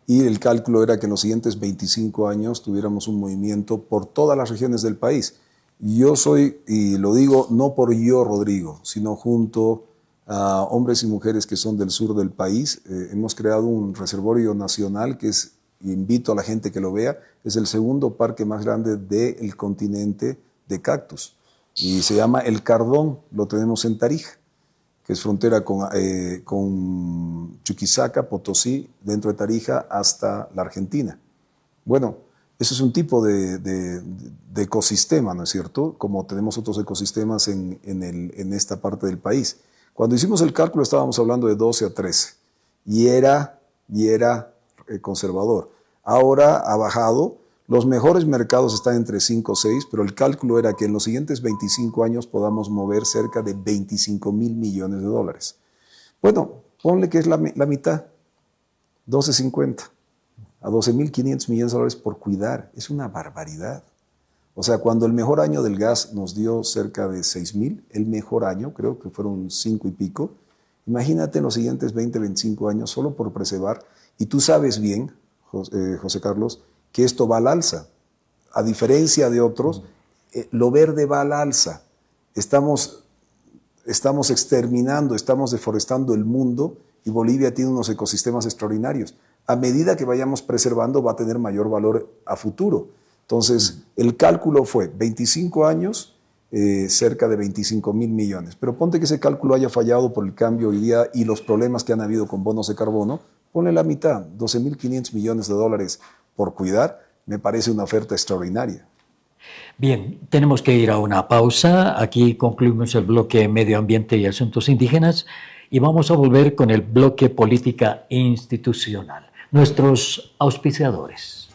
y el cálculo era que en los siguientes 25 años tuviéramos un movimiento por todas las regiones del país. Yo soy, y lo digo no por yo, Rodrigo, sino junto a hombres y mujeres que son del sur del país, hemos creado un reservorio nacional que es, invito a la gente que lo vea, es el segundo parque más grande del continente de cactus. Y se llama El Cardón, lo tenemos en Tarija, que es frontera con Chuquisaca, Potosí, dentro de Tarija hasta la Argentina. Bueno, eso es un tipo de ecosistema, ¿no es cierto? Como tenemos otros ecosistemas en esta parte del país. Cuando hicimos el cálculo estábamos hablando de 12 a 13 y era conservador. Ahora ha bajado, los mejores mercados están entre 5 o 6, pero el cálculo era que en los siguientes 25 años podamos mover cerca de $25.000 millones. Bueno, ponle que es la mitad, 12.50 a $12.500 millones por cuidar. Es una barbaridad. O sea, cuando el mejor año del gas nos dio cerca de 6.000, el mejor año, creo que fueron 5 y pico, imagínate en los siguientes 20, 25 años solo por preservar. Y tú sabes bien, José Carlos, que esto va al alza. A diferencia de otros, lo verde va al alza. Estamos estamos exterminando, estamos deforestando el mundo y Bolivia tiene unos ecosistemas extraordinarios. A medida que vayamos preservando va a tener mayor valor a futuro. Entonces, el cálculo fue 25 años, cerca de 25.000 millones. Pero ponte que ese cálculo haya fallado por el cambio hoy día y los problemas que han habido con bonos de carbono, ponle la mitad, 12.500 millones de dólares por cuidar, me parece una oferta extraordinaria. Bien, tenemos que ir a una pausa. Aquí concluimos el bloque Medio Ambiente y Asuntos Indígenas y vamos a volver con el bloque Política Institucional. Nuestros auspiciadores.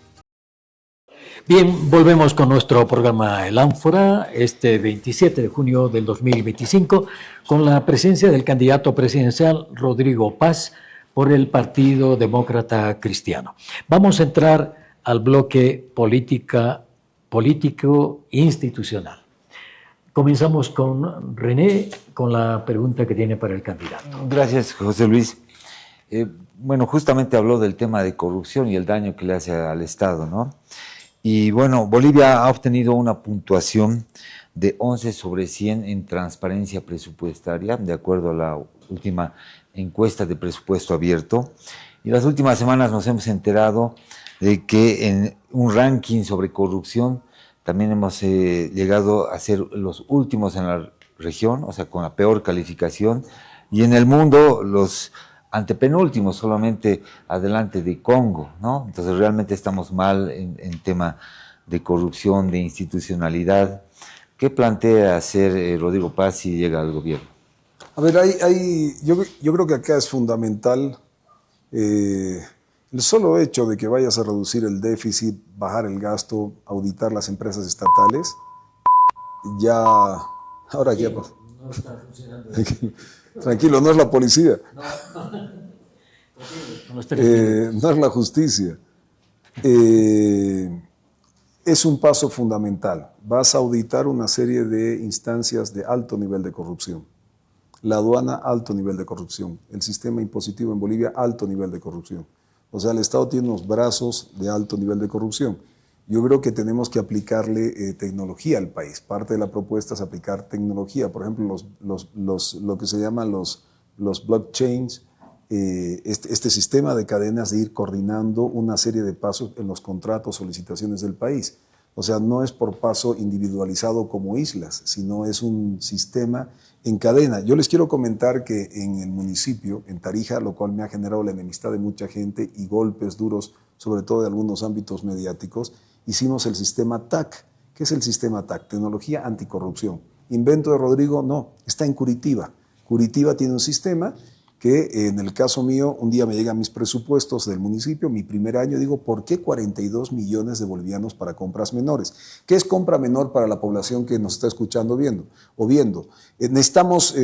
Bien, volvemos con nuestro programa El Ánfora, este 27 de junio del 2025, con la presencia del candidato presidencial Rodrigo Paz por el Partido Demócrata Cristiano. Vamos a entrar al bloque político institucional. Comenzamos con René, con la pregunta que tiene para el candidato. Gracias, José Luis. Bueno, justamente habló del tema de corrupción y el daño que le hace al Estado, ¿no? Y bueno, Bolivia ha obtenido una puntuación de 11 sobre 100 en transparencia presupuestaria, de acuerdo a la última encuesta de presupuesto abierto. Y las últimas semanas nos hemos enterado de que en un ranking sobre corrupción también hemos llegado a ser los últimos en la región, o sea, con la peor calificación, y en el mundo los antepenúltimos, solamente adelante de Congo, ¿no? Entonces realmente estamos mal en tema de corrupción, de institucionalidad. ¿Qué plantea hacer Rodrigo Paz si llega al gobierno? A ver, yo creo que acá es fundamental el solo hecho de que vayas a reducir el déficit, bajar el gasto, auditar las empresas estatales, ya... Ahora ya... No está funcionando. Tranquilo, no es la policía. No es la justicia. Es un paso fundamental. Vas a auditar una serie de instancias de alto nivel de corrupción. La aduana, alto nivel de corrupción. El sistema impositivo en Bolivia, alto nivel de corrupción. O sea, el Estado tiene unos brazos de alto nivel de corrupción. Yo creo que tenemos que aplicarle tecnología al país. Parte de la propuesta es aplicar tecnología. Por ejemplo, lo que se llaman los blockchains, este sistema de cadenas de ir coordinando una serie de pasos en los contratos o licitaciones del país. O sea, no es por paso individualizado como islas, sino es un sistema en cadena. Yo les quiero comentar que en el municipio, en Tarija, lo cual me ha generado la enemistad de mucha gente y golpes duros, sobre todo de algunos ámbitos mediáticos, hicimos el sistema TAC. ¿Qué es el sistema TAC? Tecnología Anticorrupción. ¿Invento de Rodrigo? No, está en Curitiba. Curitiba tiene un sistema que en el caso mío, un día me llegan mis presupuestos del municipio, mi primer año, digo, ¿por qué 42 millones de bolivianos para compras menores? ¿Qué es compra menor para la población que nos está escuchando viendo? Necesitamos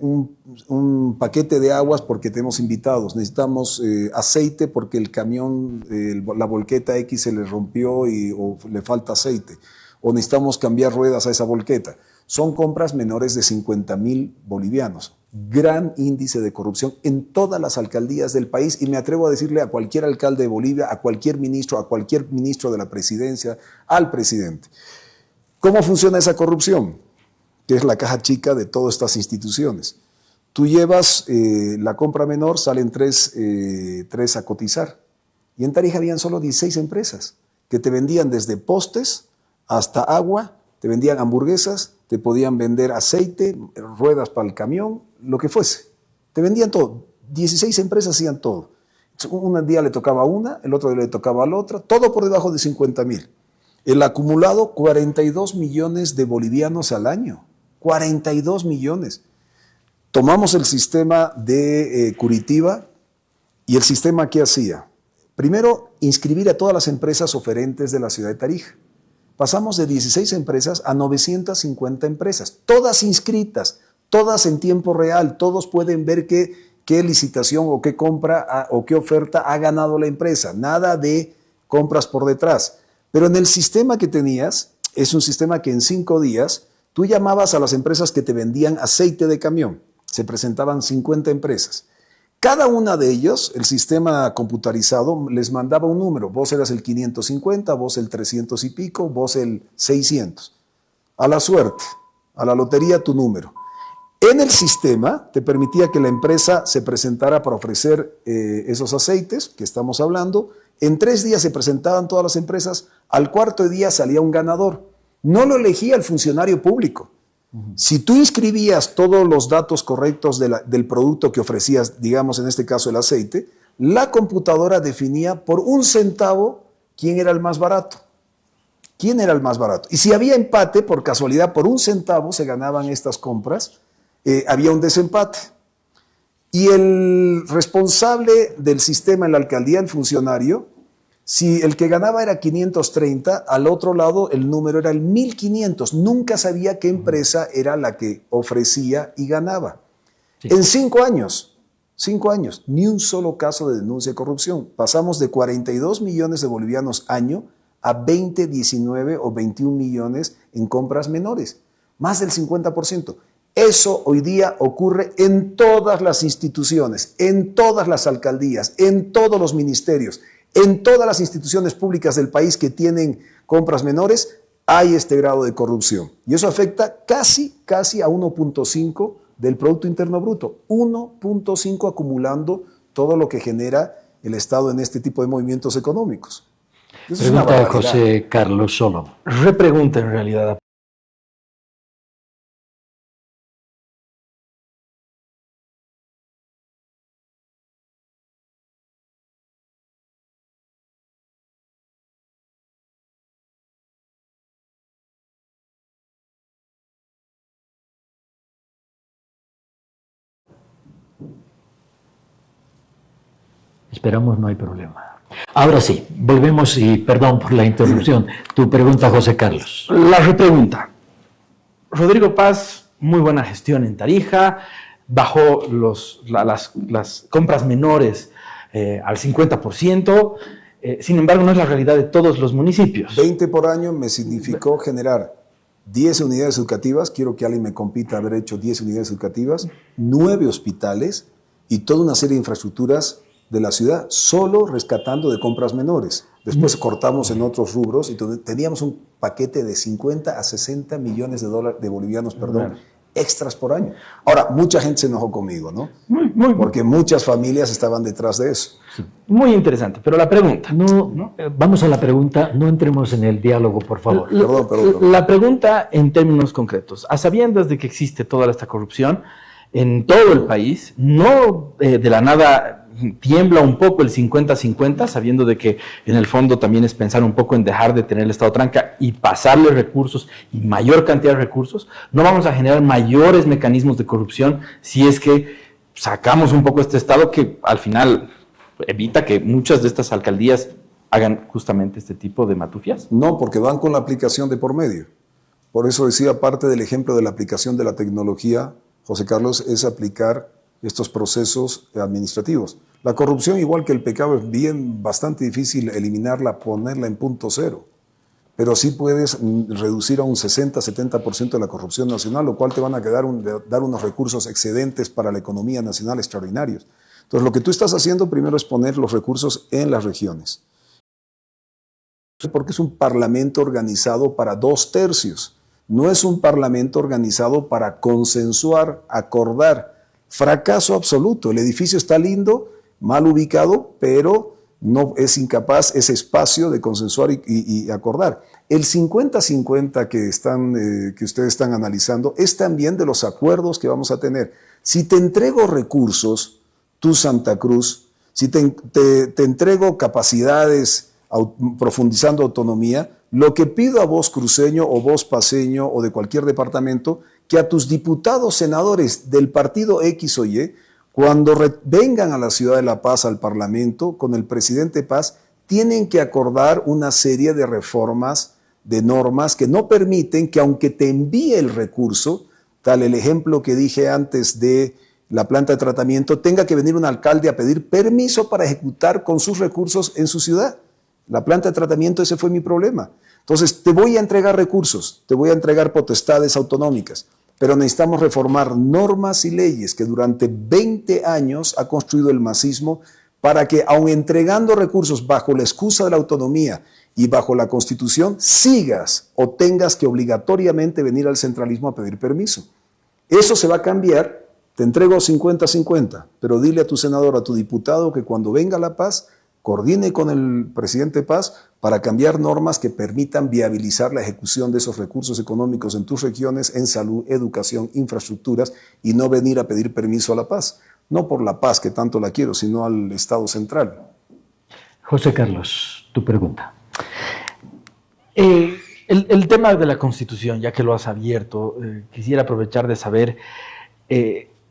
un paquete de aguas porque tenemos invitados, necesitamos aceite porque el camión, la volqueta X se le rompió o le falta aceite, o necesitamos cambiar ruedas a esa volqueta. Son compras menores de 50.000 bolivianos. Gran índice de corrupción en todas las alcaldías del país y me atrevo a decirle a cualquier alcalde de Bolivia, a cualquier ministro de la presidencia, al presidente. ¿Cómo funciona esa corrupción? Que es la caja chica de todas estas instituciones. Tú llevas la compra menor, salen tres a cotizar. Y en Tarija habían solo 16 empresas que te vendían desde postes hasta agua, te vendían hamburguesas, te podían vender aceite, ruedas para el camión, lo que fuese. Te vendían todo. 16 empresas hacían todo. Un día le tocaba a una, el otro día le tocaba a la otra, todo por debajo de 50.000. El acumulado, 42 millones de bolivianos al año. 42 millones. Tomamos el sistema de Curitiba y el sistema ¿qué hacía? Primero, inscribir a todas las empresas oferentes de la ciudad de Tarija. Pasamos de 16 empresas a 950 empresas, todas inscritas, todas en tiempo real, todos pueden ver qué licitación o qué compra o qué oferta ha ganado la empresa, nada de compras por detrás. Pero en el sistema que tenías, es un sistema que en 5 días tú llamabas a las empresas que te vendían aceite de camión, se presentaban 50 empresas. Cada una de ellos, el sistema computarizado, les mandaba un número. Vos eras el 550, vos el 300 y pico, vos el 600. A la suerte, a la lotería tu número. En el sistema te permitía que la empresa se presentara para ofrecer esos aceites que estamos hablando. En 3 días se presentaban todas las empresas, al cuarto día salía un ganador. No lo elegía el funcionario público. Si tú inscribías todos los datos correctos del producto que ofrecías, digamos en este caso el aceite, la computadora definía por 1 centavo quién era el más barato. ¿Quién era el más barato? Y si había empate, por casualidad, por 1 centavo se ganaban estas compras, había un desempate. Y el responsable del sistema en la alcaldía, el funcionario, si el que ganaba era 530, al otro lado el número era el 1500. Nunca sabía qué empresa era la que ofrecía y ganaba. Sí. En 5 años, ni un solo caso de denuncia de corrupción. Pasamos de 42 millones de bolivianos año a 20, 19 o 21 millones en compras menores. Más del 50%. Eso hoy día ocurre en todas las instituciones, en todas las alcaldías, en todos los ministerios, en todas las instituciones públicas del país que tienen compras menores, hay este grado de corrupción. Y eso afecta casi a 1.5 del Producto Interno Bruto. 1.5 acumulando todo lo que genera el Estado en este tipo de movimientos económicos. Eso pregunta de José Carlos Solo. Repregunta en realidad. Esperamos, no hay problema. Ahora sí, volvemos y perdón por la interrupción. Tu pregunta, José Carlos. La repregunta. Rodrigo Paz, muy buena gestión en Tarija, bajó las compras menores al 50%, sin embargo no es la realidad de todos los municipios. 20 por año me significó generar 10 unidades educativas, quiero que alguien me compita haber hecho 10 unidades educativas, 9 hospitales y toda una serie de infraestructuras de la ciudad, solo rescatando de compras menores. Después cortamos en otros rubros y teníamos un paquete de 50 a 60 millones de bolivianos, extras por año. Ahora, mucha gente se enojó conmigo, ¿no? Porque muchas familias estaban detrás de eso. Sí. Muy interesante, pero la pregunta... No, vamos a la pregunta, no entremos en el diálogo, por favor. Perdón. La pregunta en términos concretos. A sabiendas de que existe toda esta corrupción en todo el país, no de la nada tiembla un poco el 50-50, sabiendo de que en el fondo también es pensar un poco en dejar de tener el Estado tranca y pasarle recursos y mayor cantidad de recursos. No vamos a generar mayores mecanismos de corrupción si es que sacamos un poco este Estado que al final evita que muchas de estas alcaldías hagan justamente este tipo de matufias. No, porque van con la aplicación de por medio. Por eso decía, parte del ejemplo de la aplicación de la tecnología, José Carlos, es aplicar estos procesos administrativos. La corrupción, igual que el pecado, es bastante difícil eliminarla, ponerla en punto cero. Pero sí puedes reducir a un 60-70% de la corrupción nacional, lo cual te van a dar unos recursos excedentes para la economía nacional extraordinarios. Entonces, lo que tú estás haciendo primero es poner los recursos en las regiones. Porque es un parlamento organizado para 2/3. No es un parlamento organizado para consensuar, acordar. Fracaso absoluto. El edificio está lindo, mal ubicado, pero no es incapaz ese espacio de consensuar y acordar. El 50-50 que ustedes están analizando es también de los acuerdos que vamos a tener. Si te entrego recursos, tú Santa Cruz, si te entrego capacidades profundizando autonomía, lo que pido a vos cruceño o vos paseño o de cualquier departamento, que a tus diputados senadores del partido X o Y, cuando vengan a la ciudad de La Paz, al Parlamento, con el presidente Paz, tienen que acordar una serie de reformas, de normas que no permiten que aunque te envíe el recurso, tal el ejemplo que dije antes de la planta de tratamiento, tenga que venir un alcalde a pedir permiso para ejecutar con sus recursos en su ciudad. La planta de tratamiento, ese fue mi problema. Entonces, te voy a entregar recursos, te voy a entregar potestades autonómicas, pero necesitamos reformar normas y leyes que durante 20 años ha construido el masismo para que, aun entregando recursos bajo la excusa de la autonomía y bajo la Constitución, sigas o tengas que obligatoriamente venir al centralismo a pedir permiso. Eso se va a cambiar, te entrego 50-50, pero dile a tu senador, a tu diputado, que cuando venga la paz, coordine con el presidente Paz para cambiar normas que permitan viabilizar la ejecución de esos recursos económicos en tus regiones, en salud, educación, infraestructuras, y no venir a pedir permiso a la paz. No por la paz, que tanto la quiero, sino al Estado central. José Carlos, tu pregunta. El tema de la Constitución, ya que lo has abierto, quisiera aprovechar de saber,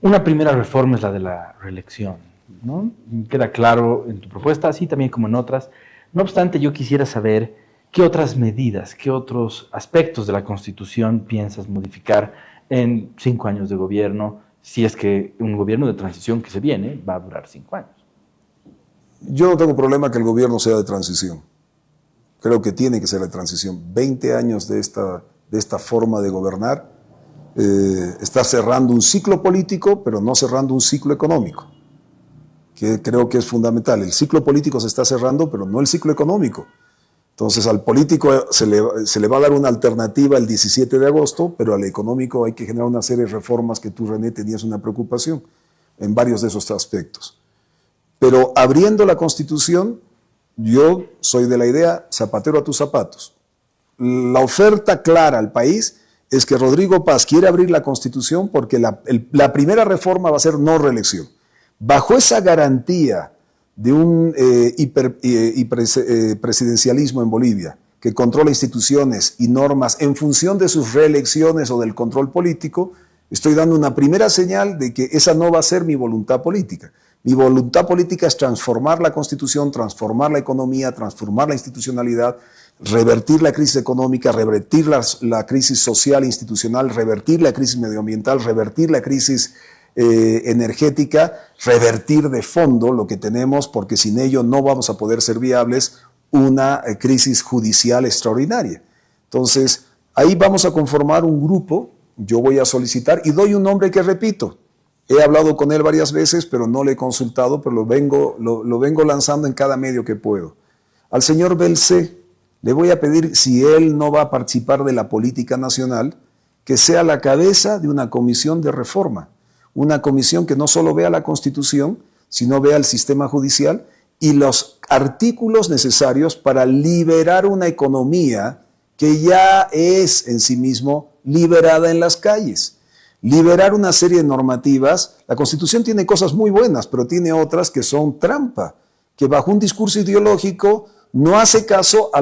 una primera reforma es la de la reelección, ¿no? Queda claro en tu propuesta, así también como en otras. No obstante, yo quisiera saber qué otras medidas, qué otros aspectos de la Constitución piensas modificar en 5 años de gobierno, si es que un gobierno de transición que se viene va a durar 5 años. Yo no tengo problema que el gobierno sea de transición. Creo que tiene que ser de transición. 20 años de esta forma de gobernar está cerrando un ciclo político, pero no cerrando un ciclo económico, que creo que es fundamental. El ciclo político se está cerrando, pero no el ciclo económico. Entonces al político se le va a dar una alternativa el 17 de agosto, pero al económico hay que generar una serie de reformas que tú, René, tenías una preocupación en varios de esos aspectos. Pero abriendo la Constitución, yo soy de la idea, zapatero a tus zapatos. La oferta clara al país es que Rodrigo Paz quiere abrir la Constitución porque la primera reforma va a ser no reelección. Bajo esa garantía de un presidencialismo en Bolivia, que controla instituciones y normas en función de sus reelecciones o del control político, estoy dando una primera señal de que esa no va a ser mi voluntad política. Mi voluntad política es transformar la Constitución, transformar la economía, transformar la institucionalidad, revertir la crisis económica, revertir la crisis social e institucional, revertir la crisis medioambiental, revertir la crisis energética, revertir de fondo lo que tenemos, porque sin ello no vamos a poder ser viables, una crisis judicial extraordinaria. Entonces, ahí vamos a conformar un grupo, yo voy a solicitar y doy un nombre que repito. He hablado con él varias veces, pero no le he consultado, pero lo vengo lanzando en cada medio que puedo. Al señor Belcé le voy a pedir, si él no va a participar de la política nacional, que sea la cabeza de una comisión de reforma. Una comisión que no solo vea la Constitución, sino vea el sistema judicial y los artículos necesarios para liberar una economía que ya es en sí mismo liberada en las calles. Liberar una serie de normativas. La Constitución tiene cosas muy buenas, pero tiene otras que son trampa, que bajo un discurso ideológico no hace caso a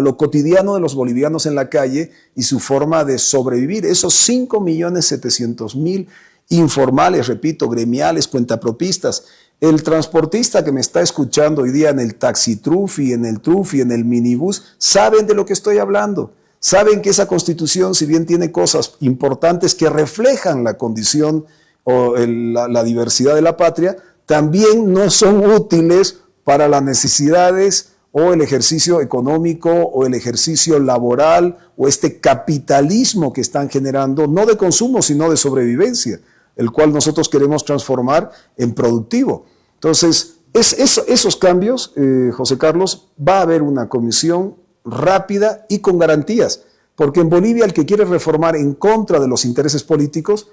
lo cotidiano de los bolivianos en la calle y su forma de sobrevivir. Esos 5.700.000 informales, repito, gremiales, cuentapropistas, el transportista que me está escuchando hoy día en el taxitrufi, en el trufi, en el minibús, saben de lo que estoy hablando. Saben que esa Constitución, si bien tiene cosas importantes que reflejan la condición o la diversidad de la patria, también no son útiles para las necesidades o el ejercicio económico o el ejercicio laboral o este capitalismo que están generando, no de consumo, sino de sobrevivencia, el cual nosotros queremos transformar en productivo. Entonces, esos cambios, José Carlos, va a haber una comisión rápida y con garantías, porque en Bolivia el que quiere reformar en contra de los intereses políticos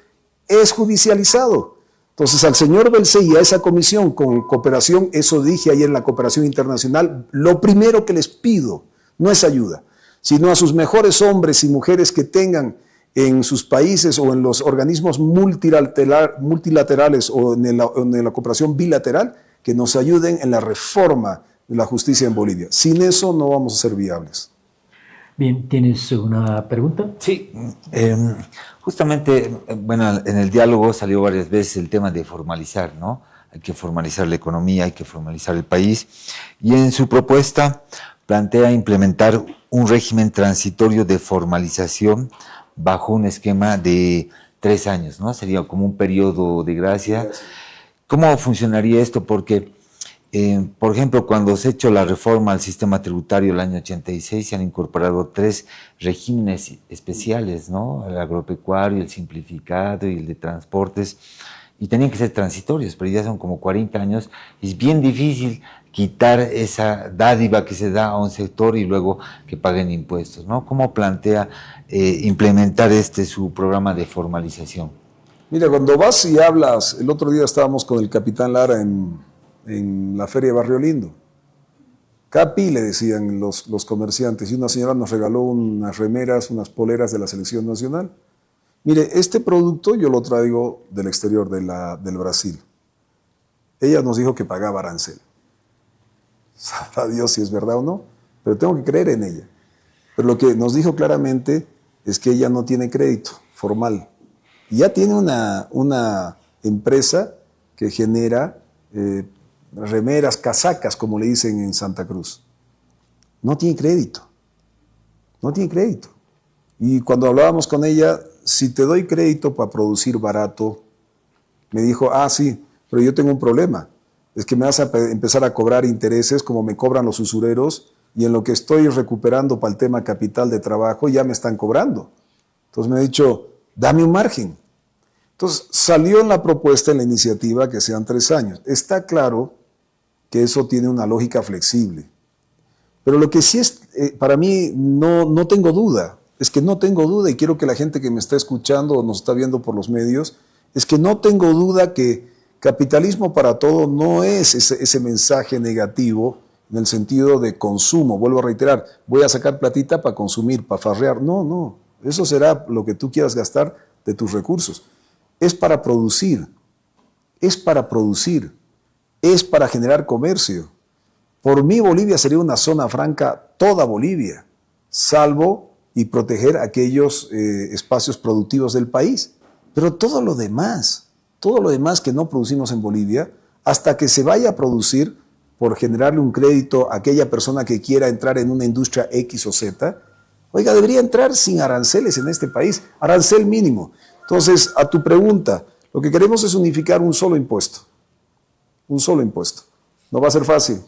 es judicializado. Entonces al señor Belcé y a esa comisión con cooperación, eso dije ayer en la cooperación internacional, lo primero que les pido no es ayuda, sino a sus mejores hombres y mujeres que tengan en sus países o en los organismos multilaterales o en la cooperación bilateral, que nos ayuden en la reforma de la justicia en Bolivia. Sin eso no vamos a ser viables. Bien, ¿tienes una pregunta? Sí, justamente, bueno, en el diálogo salió varias veces el tema de formalizar, ¿no? Hay que formalizar la economía, hay que formalizar el país. Y en su propuesta plantea implementar un régimen transitorio de formalización bajo un esquema de 3 años, ¿no? Sería como un periodo de gracia. ¿Cómo funcionaría esto? Porque por ejemplo, cuando se ha hecho la reforma al sistema tributario el año 86, se han incorporado 3 regímenes especiales, ¿no? El agropecuario, el simplificado y el de transportes. y tenían que ser transitorios, pero ya son como 40 años, es bien difícil quitar esa dádiva que se da a un sector y luego que paguen impuestos, ¿no? ¿Cómo plantea implementar su programa de formalización? Mira, cuando vas y hablas, el otro día estábamos con el capitán Lara en la feria de Barrio Lindo. Capi, le decían los comerciantes, y una señora nos regaló unas remeras, unas poleras de la selección nacional. Mire, este producto yo lo traigo del exterior, del Brasil. Ella nos dijo que pagaba arancel. Sabrá Dios si es verdad o no, pero tengo que creer en ella. Pero lo que nos dijo claramente es que ella no tiene crédito formal. Y ya tiene una empresa que genera remeras, casacas, como le dicen en Santa Cruz. No tiene crédito. No tiene crédito. Y cuando hablábamos con ella, si te doy crédito para producir barato, me dijo, sí, pero yo tengo un problema. Es que me vas a empezar a cobrar intereses como me cobran los usureros y en lo que estoy recuperando para el tema capital de trabajo ya me están cobrando. Entonces me ha dicho, dame un margen. Entonces salió en la propuesta, en la iniciativa, que sean 3 años. Está claro que eso tiene una lógica flexible. Pero lo que sí es, para mí, no tengo duda, es que no tengo duda, y quiero que la gente que me está escuchando o nos está viendo por los medios, es que no tengo duda que capitalismo para todo no es ese mensaje negativo en el sentido de consumo. Vuelvo a reiterar, voy a sacar platita para consumir, para farrear. No, eso será lo que tú quieras gastar de tus recursos. Es para producir, es para producir, es para generar comercio. Por mí Bolivia sería una zona franca, toda Bolivia, salvo y proteger aquellos espacios productivos del país. Pero todo lo demás que no producimos en Bolivia, hasta que se vaya a producir por generarle un crédito a aquella persona que quiera entrar en una industria X o Z, oiga, debería entrar sin aranceles en este país, arancel mínimo. Entonces, a tu pregunta, lo que queremos es unificar un solo impuesto. Un solo impuesto. No va a ser fácil.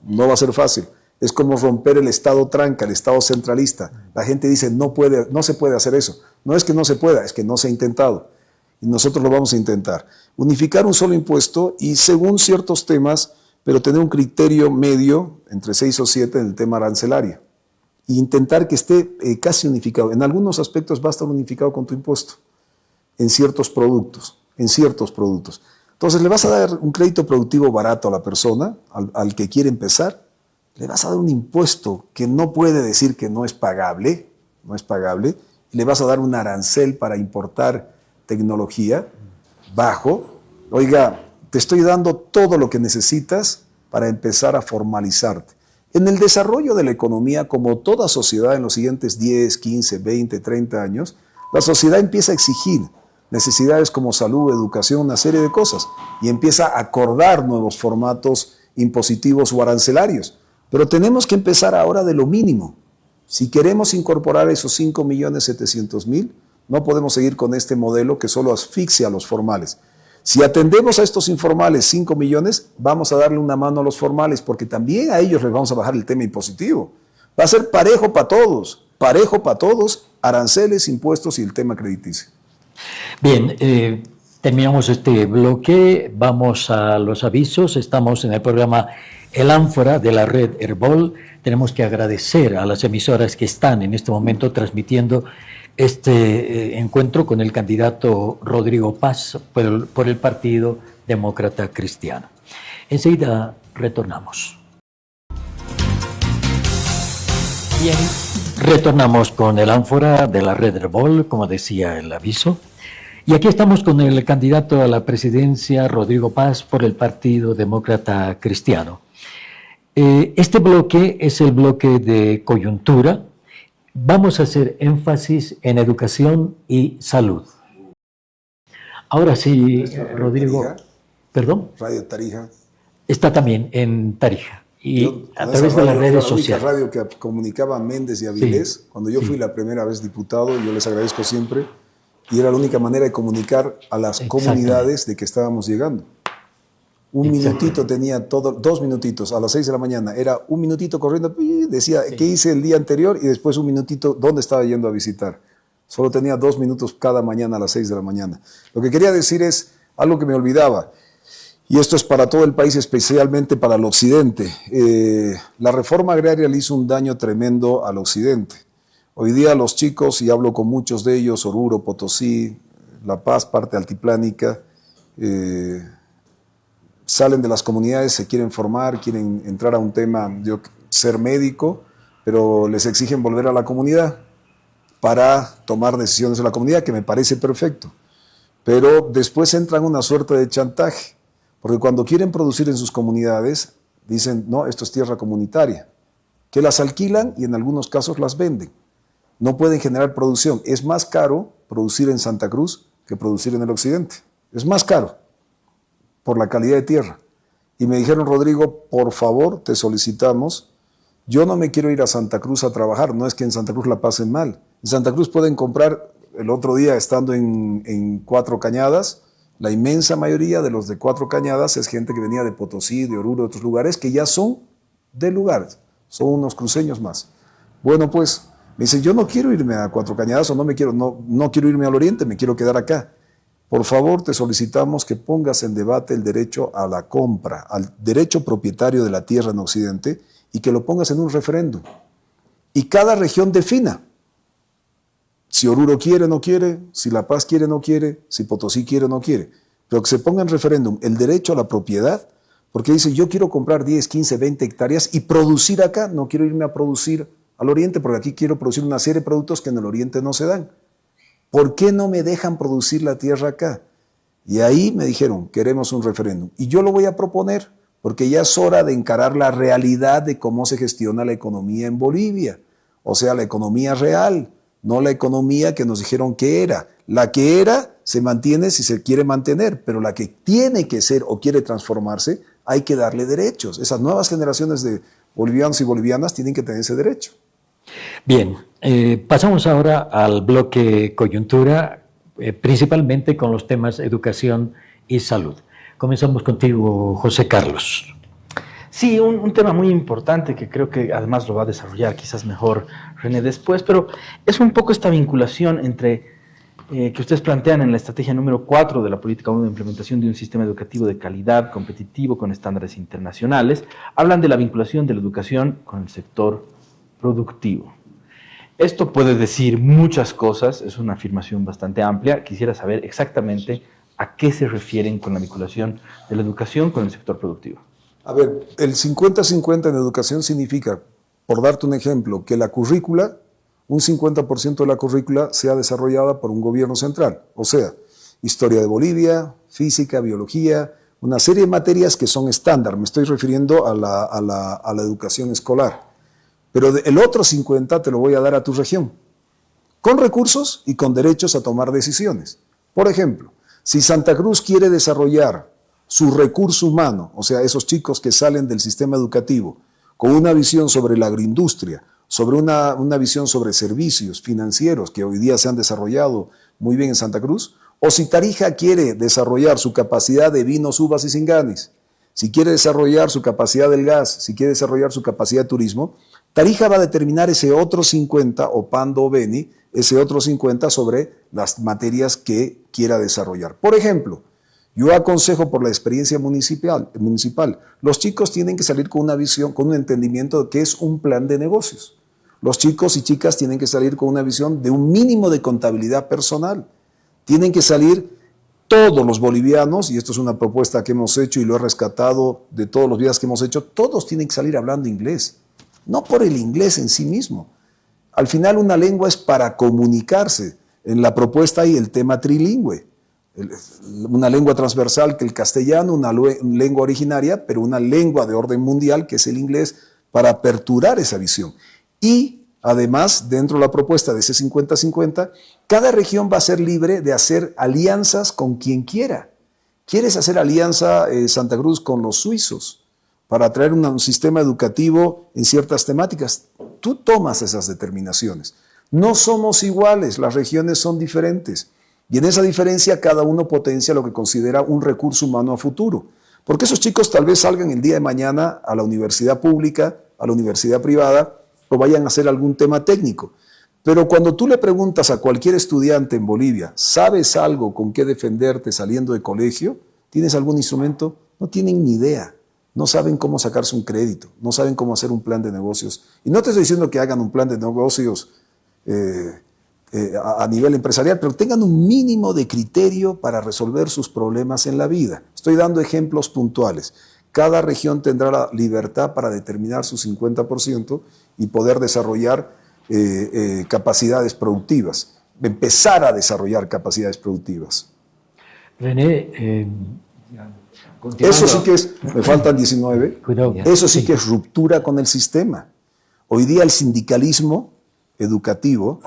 No va a ser fácil. Es como romper el Estado tranca, el Estado centralista. La gente dice, no se puede hacer eso. No es que no se pueda, es que no se ha intentado. Y nosotros lo vamos a intentar. Unificar un solo impuesto y según ciertos temas, pero tener un criterio medio, entre 6 o 7, en el tema arancelario. E intentar que esté casi unificado. En algunos aspectos va a estar unificado con tu impuesto. En ciertos productos. Entonces le vas a dar un crédito productivo barato a la persona, al que quiere empezar. Le vas a dar un impuesto que no puede decir que no es pagable, y le vas a dar un arancel para importar tecnología bajo. Oiga, te estoy dando todo lo que necesitas para empezar a formalizarte. En el desarrollo de la economía, como toda sociedad en los siguientes 10, 15, 20, 30 años, la sociedad empieza a exigir necesidades como salud, educación, una serie de cosas, y empieza a acordar nuevos formatos impositivos o arancelarios. Pero tenemos que empezar ahora de lo mínimo. Si queremos incorporar esos 5.700.000, no podemos seguir con este modelo que solo asfixia a los formales. Si atendemos a estos informales 5 millones, vamos a darle una mano a los formales, porque también a ellos les vamos a bajar el tema impositivo. Va a ser parejo para todos, aranceles, impuestos y el tema crediticio. Bien, terminamos este bloque, vamos a los avisos, estamos en el programa El Ánfora de la red Herbol. Tenemos que agradecer a las emisoras que están en este momento transmitiendo este encuentro con el candidato Rodrigo Paz por el Partido Demócrata Cristiano. Enseguida retornamos. Bien, retornamos con el Ánfora de la red Herbol, como decía el aviso. Y aquí estamos con el candidato a la presidencia, Rodrigo Paz, por el Partido Demócrata Cristiano. Este bloque es el bloque de coyuntura. Vamos a hacer énfasis en educación y salud. Ahora sí, Rodrigo. Tarija. ¿Perdón? Radio Tarija. Está también en Tarija. Y Yo, a través de las redes sociales. La radio que comunicaba a Méndez y Avilés, sí, cuando yo fui la primera vez diputado, yo les agradezco siempre, y era la única manera de comunicar a las comunidades de que estábamos llegando. Un minutito tenía todo, 2 minutitos, a las 6 de la mañana, era un minutito corriendo, decía qué hice el día anterior y después un minutito dónde estaba yendo a visitar. Solo tenía 2 minutos cada mañana a las 6 de la mañana. Lo que quería decir es, algo que me olvidaba, y esto es para todo el país, especialmente para el occidente. La reforma agraria le hizo un daño tremendo al occidente. Hoy día los chicos, y hablo con muchos de ellos, Oruro, Potosí, La Paz, parte altiplánica, salen de las comunidades, se quieren formar, quieren entrar a un tema de ser médico, pero les exigen volver a la comunidad para tomar decisiones en la comunidad, que me parece perfecto. Pero después entran una suerte de chantaje, porque cuando quieren producir en sus comunidades, dicen, no, esto es tierra comunitaria, que las alquilan y en algunos casos las venden. No pueden generar producción. Es más caro producir en Santa Cruz que producir en el occidente. Es más caro por la calidad de tierra. Y me dijeron, Rodrigo, por favor, te solicitamos, yo no me quiero ir a Santa Cruz a trabajar, no es que en Santa Cruz la pasen mal. En Santa Cruz pueden comprar, el otro día estando en Cuatro Cañadas, la inmensa mayoría de los de Cuatro Cañadas es gente que venía de Potosí, de Oruro, de otros lugares, que ya son de lugares, son unos cruceños más. Bueno, pues, me dice, yo no quiero irme a Cuatro Cañadas o no quiero irme al oriente, me quiero quedar acá. Por favor, te solicitamos que pongas en debate el derecho a la compra, al derecho propietario de la tierra en Occidente, y que lo pongas en un referéndum. Y cada región defina si Oruro quiere o no quiere, si La Paz quiere o no quiere, si Potosí quiere o no quiere. Pero que se ponga en referéndum el derecho a la propiedad, porque dice, yo quiero comprar 10, 15, 20 hectáreas y producir acá, no quiero irme a producir al oriente, porque aquí quiero producir una serie de productos que en el oriente no se dan. ¿Por qué no me dejan producir la tierra acá? Y ahí me dijeron, queremos un referéndum. Y yo lo voy a proponer, porque ya es hora de encarar la realidad de cómo se gestiona la economía en Bolivia. O sea, la economía real, no la economía que nos dijeron que era. La que era se mantiene si se quiere mantener, pero la que tiene que ser o quiere transformarse, hay que darle derechos. Esas nuevas generaciones de bolivianos y bolivianas tienen que tener ese derecho. Bien, pasamos ahora al bloque coyuntura, principalmente con los temas educación y salud. Comenzamos contigo, José Carlos. Sí, un tema muy importante que creo que además lo va a desarrollar quizás mejor René después, pero es un poco esta vinculación entre que ustedes plantean en la estrategia número 4 de la Política 1 de implementación de un sistema educativo de calidad, competitivo, con estándares internacionales. Hablan de la vinculación de la educación con el sector productivo. Esto puede decir muchas cosas, es una afirmación bastante amplia. Quisiera saber exactamente a qué se refieren con la vinculación de la educación con el sector productivo. A ver, el 50-50 en educación significa, por darte un ejemplo, que la currícula, un 50% de la currícula sea desarrollada por un gobierno central. O sea, historia de Bolivia, física, biología, una serie de materias que son estándar. Me estoy refiriendo a la educación escolar. Pero el otro 50 te lo voy a dar a tu región, con recursos y con derechos a tomar decisiones. Por ejemplo, si Santa Cruz quiere desarrollar su recurso humano, o sea, esos chicos que salen del sistema educativo, con una visión sobre la agroindustria, sobre una visión sobre servicios financieros que hoy día se han desarrollado muy bien en Santa Cruz, o si Tarija quiere desarrollar su capacidad de vinos, uvas y cinganes, si quiere desarrollar su capacidad del gas, si quiere desarrollar su capacidad de turismo, Tarija va a determinar ese otro 50, o Pando o Beni, ese otro 50 sobre las materias que quiera desarrollar. Por ejemplo, yo aconsejo por la experiencia municipal, los chicos tienen que salir con una visión, con un entendimiento de qué es un plan de negocios. Los chicos y chicas tienen que salir con una visión de un mínimo de contabilidad personal. Tienen que salir todos los bolivianos, y esto es una propuesta que hemos hecho y lo he rescatado de todos los días que hemos hecho, todos tienen que salir hablando inglés. No por el inglés en sí mismo. Al final una lengua es para comunicarse. En la propuesta hay el tema trilingüe. Una lengua transversal que el castellano, una lengua originaria, pero una lengua de orden mundial que es el inglés para aperturar esa visión. Y además, dentro de la propuesta de ese 50-50, cada región va a ser libre de hacer alianzas con quien quiera. ¿Quieres hacer alianza Santa Cruz con los suizos para traer un sistema educativo en ciertas temáticas? Tú tomas esas determinaciones. No somos iguales, las regiones son diferentes. Y en esa diferencia cada uno potencia lo que considera un recurso humano a futuro. Porque esos chicos tal vez salgan el día de mañana a la universidad pública, a la universidad privada, o vayan a hacer algún tema técnico. Pero cuando tú le preguntas a cualquier estudiante en Bolivia, ¿sabes algo con qué defenderte saliendo de colegio? ¿Tienes algún instrumento? No tienen ni idea. No saben cómo sacarse un crédito, no saben cómo hacer un plan de negocios. Y no te estoy diciendo que hagan un plan de negocios a nivel empresarial, pero tengan un mínimo de criterio para resolver sus problemas en la vida. Estoy dando ejemplos puntuales. Cada región tendrá la libertad para determinar su 50% y poder desarrollar capacidades productivas, empezar a desarrollar capacidades productivas. René, Eso sí que es, me faltan 19, cuidado. eso sí que es ruptura con el sistema. Hoy día el sindicalismo educativo,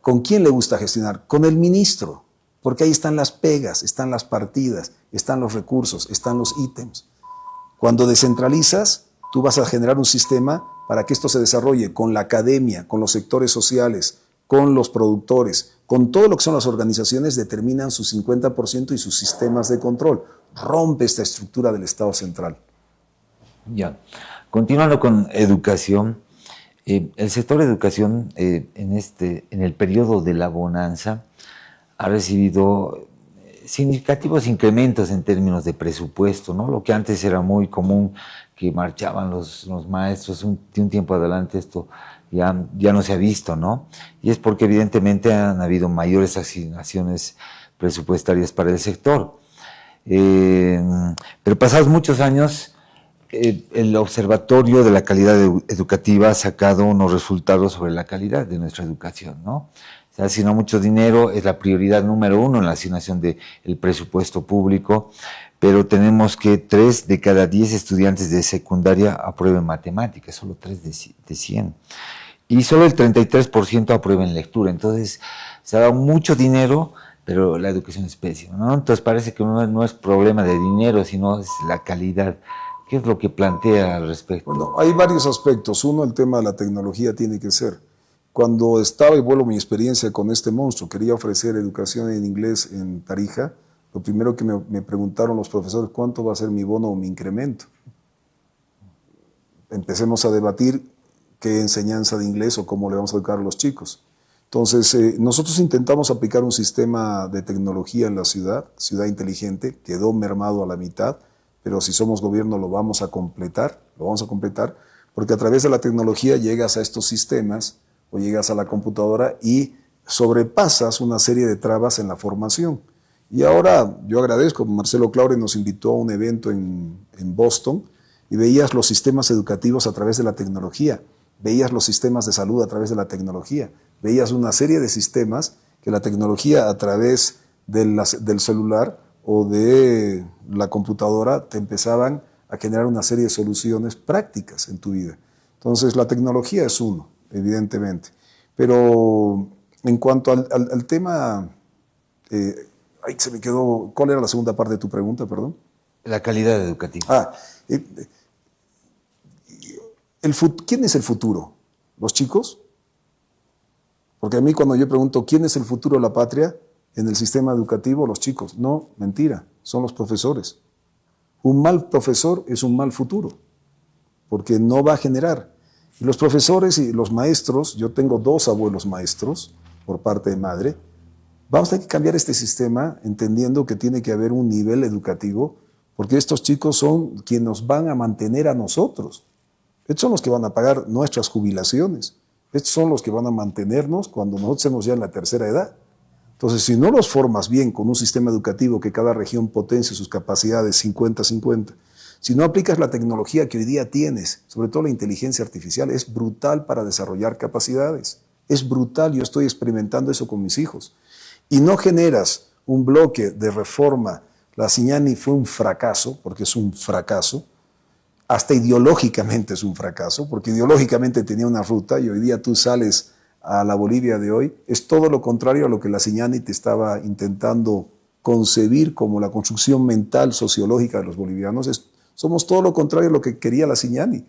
¿con quién le gusta gestionar? Con el ministro, porque ahí están las pegas, están las partidas, están los recursos, están los ítems. Cuando descentralizas, tú vas a generar un sistema para que esto se desarrolle con la academia, con los sectores sociales, con los productores, con todo lo que son las organizaciones, determinan su 50% y sus sistemas de control. Rompe esta estructura del Estado central. Ya. Continuando con educación, el sector de educación en el periodo de la bonanza ha recibido significativos incrementos en términos de presupuesto, ¿no? Lo que antes era muy común, que marchaban los maestros, de un tiempo adelante esto ya no se ha visto, ¿no? Y es porque evidentemente han habido mayores asignaciones presupuestarias para el sector. Pero pasados muchos años, el Observatorio de la Calidad Educativa ha sacado unos resultados sobre la calidad de nuestra educación, ¿no? Se asigna mucho dinero, es la prioridad número 1 en la asignación del presupuesto público, pero tenemos que 3 de cada 10 estudiantes de secundaria aprueben matemáticas, solo 3 de 100. Y solo el 33% aprueben lectura. Entonces, se ha dado mucho dinero, pero la educación es pésima, ¿no? Entonces parece que no es problema de dinero, sino es la calidad. ¿Qué es lo que plantea al respecto? Bueno, hay varios aspectos. Uno, el tema de la tecnología tiene que ser. Cuando estaba, y vuelvo mi experiencia con este monstruo, quería ofrecer educación en inglés en Tarija, lo primero que me preguntaron los profesores, ¿cuánto va a ser mi bono o mi incremento? Empecemos a debatir qué enseñanza de inglés o cómo le vamos a educar a los chicos. Entonces, nosotros intentamos aplicar un sistema de tecnología en la ciudad inteligente, quedó mermado a la mitad, pero si somos gobierno lo vamos a completar, porque a través de la tecnología llegas a estos sistemas o llegas a la computadora y sobrepasas una serie de trabas en la formación. Y ahora yo agradezco, Marcelo Claure nos invitó a un evento en Boston y veías los sistemas educativos a través de la tecnología, veías los sistemas de salud a través de la tecnología, veías una serie de sistemas que la tecnología a través del celular o de la computadora te empezaban a generar una serie de soluciones prácticas en tu vida. Entonces la tecnología es uno, evidentemente. Pero en cuanto al tema, se me quedó, ¿cuál era la segunda parte de tu pregunta, perdón? La calidad educativa. ¿Quién es el futuro? ¿Los chicos? Porque a mí cuando yo pregunto ¿quién es el futuro de la patria? En el sistema educativo, los chicos. No, mentira, son los profesores. Un mal profesor es un mal futuro, porque no va a generar. Y los profesores y los maestros, yo tengo 2 abuelos maestros por parte de madre, vamos a tener que cambiar este sistema entendiendo que tiene que haber un nivel educativo, porque estos chicos son quienes nos van a mantener a nosotros. Estos son los que van a pagar nuestras jubilaciones. Estos son los que van a mantenernos cuando nosotros estemos ya en la tercera edad. Entonces, si no los formas bien con un sistema educativo que cada región potencie sus capacidades 50-50, si no aplicas la tecnología que hoy día tienes, sobre todo la inteligencia artificial, es brutal para desarrollar capacidades. Es brutal, yo estoy experimentando eso con mis hijos. Y no generas un bloque de reforma. La Ciñani fue un fracaso, porque es un fracaso. Hasta ideológicamente es un fracaso, porque ideológicamente tenía una ruta y hoy día tú sales a la Bolivia de hoy, es todo lo contrario a lo que la Ciñani te estaba intentando concebir como la construcción mental, sociológica de los bolivianos. Somos todo lo contrario a lo que quería la Ciñani. O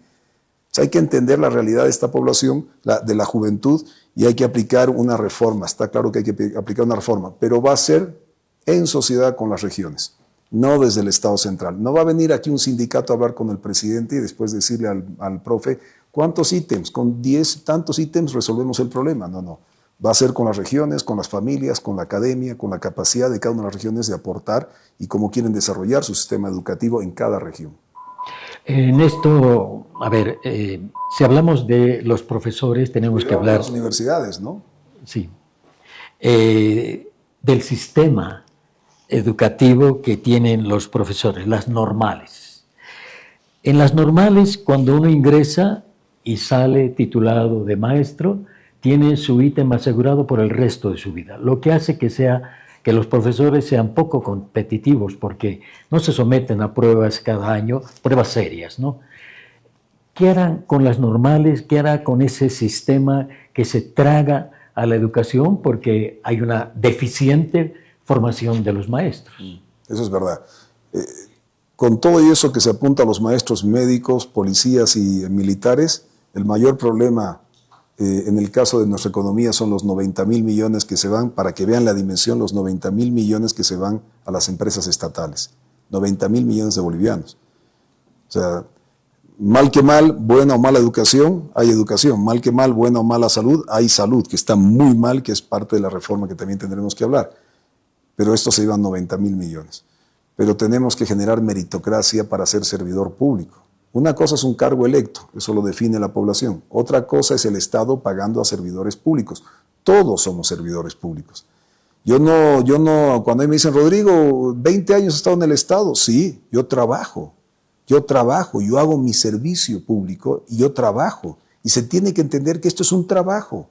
sea, hay que entender la realidad de esta población, de la juventud, y hay que aplicar una reforma. Está claro que hay que aplicar una reforma, pero va a ser en sociedad con las regiones, no desde el Estado central. No va a venir aquí un sindicato a hablar con el presidente y después decirle al profe, ¿Cuántos ítems? Con 10 tantos ítems resolvemos el problema. No, no. Va a ser con las regiones, con las familias, con la academia, con la capacidad de cada una de las regiones de aportar y cómo quieren desarrollar su sistema educativo en cada región. En esto, a ver, si hablamos de los profesores, tenemos que hablar... De las universidades, ¿no? Sí. Del sistema educativo que tienen los profesores, las normales. En las normales, cuando uno ingresa y sale titulado de maestro, tiene su ítem asegurado por el resto de su vida, lo que hace que los profesores sean poco competitivos porque no se someten a pruebas cada año, pruebas serias, ¿no? ¿Qué harán con las normales? ¿Qué hará con ese sistema que se traga a la educación porque hay una deficiente formación de los maestros? Eso es verdad. Con todo eso que se apunta a los maestros médicos, policías y militares, el mayor problema en el caso de nuestra economía son los 90.000 millones que se van, para que vean la dimensión, los 90.000 millones que se van a las empresas estatales. 90.000 millones de bolivianos. O sea, mal que mal, buena o mala educación, hay educación. Mal que mal, buena o mala salud, hay salud, que está muy mal, que es parte de la reforma que también tendremos que hablar. Pero esto se llevan 90.000 millones. Pero tenemos que generar meritocracia para ser servidor público. Una cosa es un cargo electo, eso lo define la población. Otra cosa es el Estado pagando a servidores públicos. Todos somos servidores públicos. Yo no, cuando me dicen, Rodrigo, 20 años he estado en el Estado. Sí, yo trabajo, yo hago mi servicio público y yo trabajo. Y se tiene que entender que esto es un trabajo.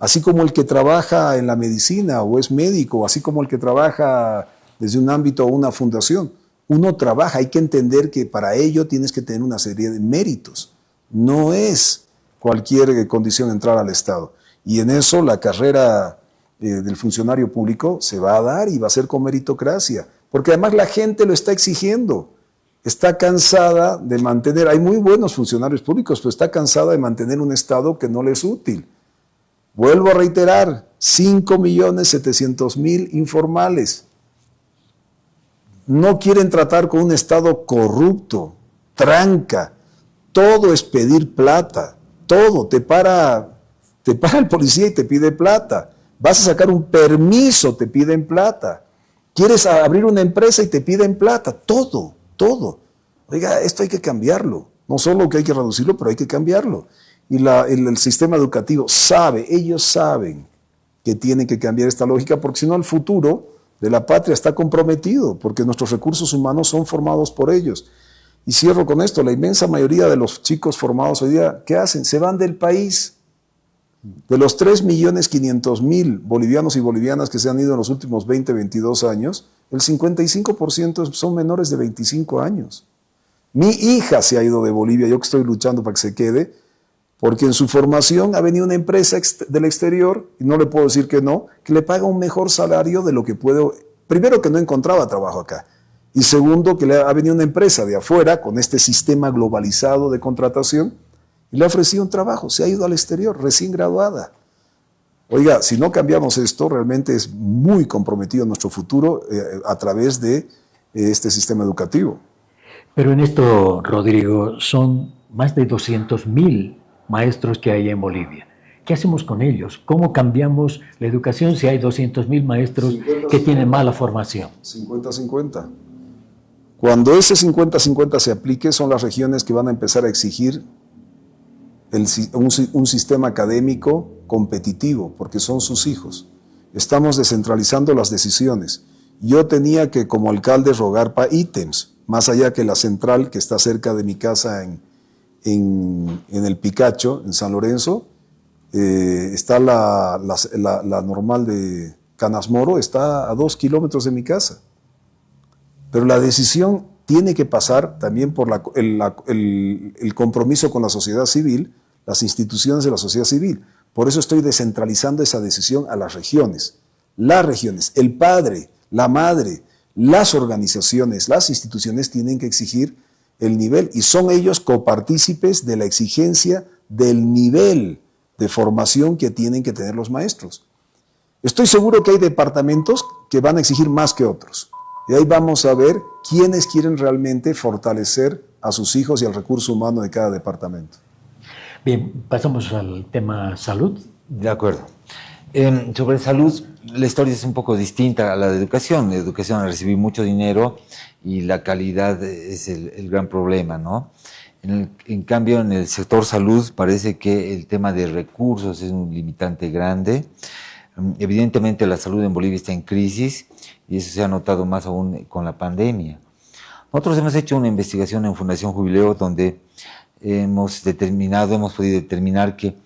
Así como el que trabaja en la medicina o es médico, así como el que trabaja desde un ámbito o una fundación. Uno trabaja, hay que entender que para ello tienes que tener una serie de méritos. No es cualquier condición entrar al Estado. Y en eso la carrera del funcionario público se va a dar y va a ser con meritocracia. Porque además la gente lo está exigiendo. Está cansada de mantener, hay muy buenos funcionarios públicos, pero está cansada de mantener un Estado que no le es útil. Vuelvo a reiterar, 5.700.000 informales. No quieren tratar con un Estado corrupto, tranca, todo es pedir plata, todo, te para el policía y te pide plata, vas a sacar un permiso, te piden plata, quieres abrir una empresa y te piden plata, todo. Oiga, esto hay que cambiarlo, no solo que hay que reducirlo, pero hay que cambiarlo. Y el sistema educativo ellos saben que tienen que cambiar esta lógica, porque si no el futuro de la patria está comprometido, porque nuestros recursos humanos son formados por ellos. Y cierro con esto, la inmensa mayoría de los chicos formados hoy día, ¿qué hacen? Se van del país. De los 3.500.000 bolivianos y bolivianas que se han ido en los últimos 20, 22 años, el 55% son menores de 25 años. Mi hija se ha ido de Bolivia, yo que estoy luchando para que se quede, porque en su formación ha venido una empresa del exterior, y no le puedo decir que no, que le paga un mejor salario de lo que puedo. Primero, que no encontraba trabajo acá. Y segundo, que le ha venido una empresa de afuera con este sistema globalizado de contratación y le ha ofrecido un trabajo. Se ha ido al exterior, recién graduada. Oiga, si no cambiamos esto, realmente es muy comprometido nuestro futuro a través de este sistema educativo. Pero en esto, Rodrigo, son más de 200.000 maestros que hay en Bolivia. ¿Qué hacemos con ellos? ¿Cómo cambiamos la educación si hay 200.000 maestros que tienen mala formación? 50-50. Cuando ese 50-50 se aplique, son las regiones que van a empezar a exigir un sistema académico competitivo, porque son sus hijos. Estamos descentralizando las decisiones. Yo tenía que, como alcalde, rogar para ítems, más allá que la central que está cerca de mi casa en el Picacho, en San Lorenzo, está la normal de Canasmoro, está a 2 kilómetros de mi casa. Pero la decisión tiene que pasar también por el compromiso con la sociedad civil, las instituciones de la sociedad civil. Por eso estoy descentralizando esa decisión a las regiones. Las regiones, el padre, la madre, las organizaciones, las instituciones tienen que exigir el nivel y son ellos copartícipes de la exigencia del nivel de formación que tienen que tener los maestros. Estoy seguro que hay departamentos que van a exigir más que otros. Y ahí vamos a ver quiénes quieren realmente fortalecer a sus hijos y al recurso humano de cada departamento. Bien, pasamos al tema salud. De acuerdo. Sobre salud, la historia es un poco distinta a la de educación. La educación recibe mucho dinero y la calidad es el gran problema, ¿no? En cambio, en el sector salud parece que el tema de recursos es un limitante grande. Evidentemente la salud en Bolivia está en crisis y eso se ha notado más aún con la pandemia. Nosotros hemos hecho una investigación en Fundación Jubileo donde hemos podido determinar que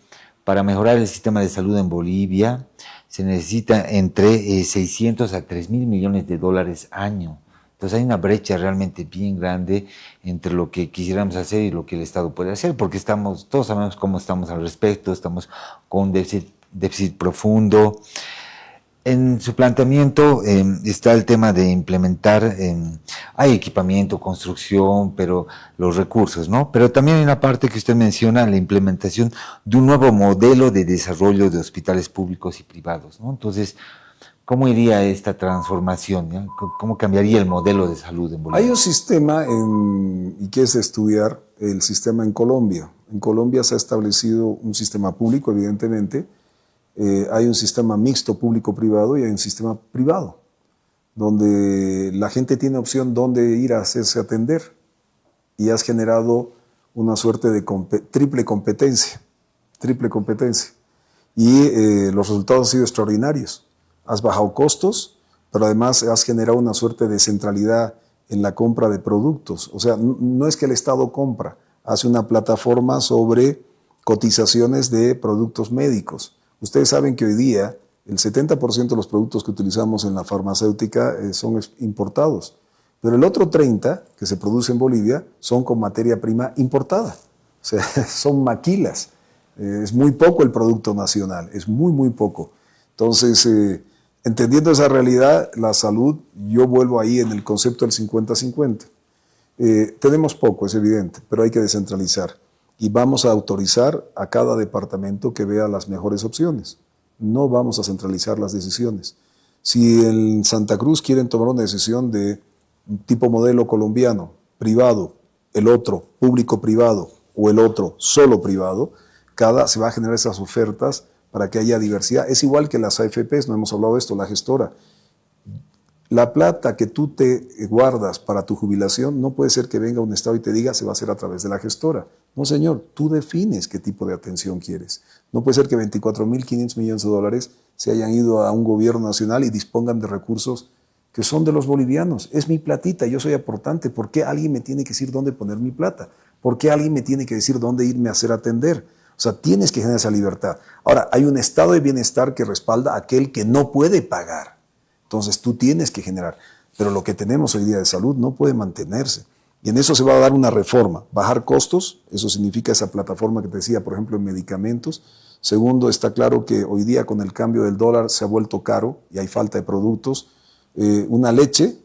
para mejorar el sistema de salud en Bolivia se necesita entre 600 a 3.000 millones de dólares año. Entonces hay una brecha realmente bien grande entre lo que quisiéramos hacer y lo que el Estado puede hacer, porque todos sabemos cómo estamos al respecto, estamos con un déficit profundo. En su planteamiento está el tema de implementar, hay equipamiento, construcción, pero los recursos, ¿no? Pero también hay una parte que usted menciona, la implementación de un nuevo modelo de desarrollo de hospitales públicos y privados, ¿no? Entonces, ¿cómo iría esta transformación? ¿Ya? ¿Cómo cambiaría el modelo de salud en Bolivia? Hay un sistema, y que es estudiar el sistema en Colombia. En Colombia se ha establecido un sistema público, evidentemente. Hay un sistema mixto público-privado y hay un sistema privado, donde la gente tiene opción dónde ir a hacerse atender y has generado una suerte de triple competencia. Y los resultados han sido extraordinarios. Has bajado costos, pero además has generado una suerte de centralidad en la compra de productos. O sea, no es que el Estado compra, hace una plataforma sobre cotizaciones de productos médicos. Ustedes saben que hoy día el 70% de los productos que utilizamos en la farmacéutica son importados, pero el otro 30% que se produce en Bolivia son con materia prima importada, o sea, son maquilas. Es muy poco el producto nacional, es muy poco. Entonces, entendiendo esa realidad, la salud, yo vuelvo ahí en el concepto del 50-50. Tenemos poco, es evidente, pero hay que descentralizar. Y vamos a autorizar a cada departamento que vea las mejores opciones. No vamos a centralizar las decisiones. Si en Santa Cruz quieren tomar una decisión de tipo modelo colombiano, privado, el otro público-privado o el otro solo privado, se va a generar esas ofertas para que haya diversidad. Es igual que las AFPs, no hemos hablado de esto, la gestora. La plata que tú te guardas para tu jubilación no puede ser que venga un Estado y te diga se va a hacer a través de la gestora. No, señor, tú defines qué tipo de atención quieres. No puede ser que 24.500 millones de dólares se hayan ido a un gobierno nacional y dispongan de recursos que son de los bolivianos. Es mi platita, yo soy aportante. ¿Por qué alguien me tiene que decir dónde poner mi plata? ¿Por qué alguien me tiene que decir dónde irme a hacer atender? O sea, tienes que generar esa libertad. Ahora, hay un estado de bienestar que respalda a aquel que no puede pagar. Entonces tú tienes que generar, pero lo que tenemos hoy día de salud no puede mantenerse. Y en eso se va a dar una reforma, bajar costos, eso significa esa plataforma que te decía, por ejemplo, en medicamentos. Segundo, está claro que hoy día con el cambio del dólar se ha vuelto caro y hay falta de productos. Una leche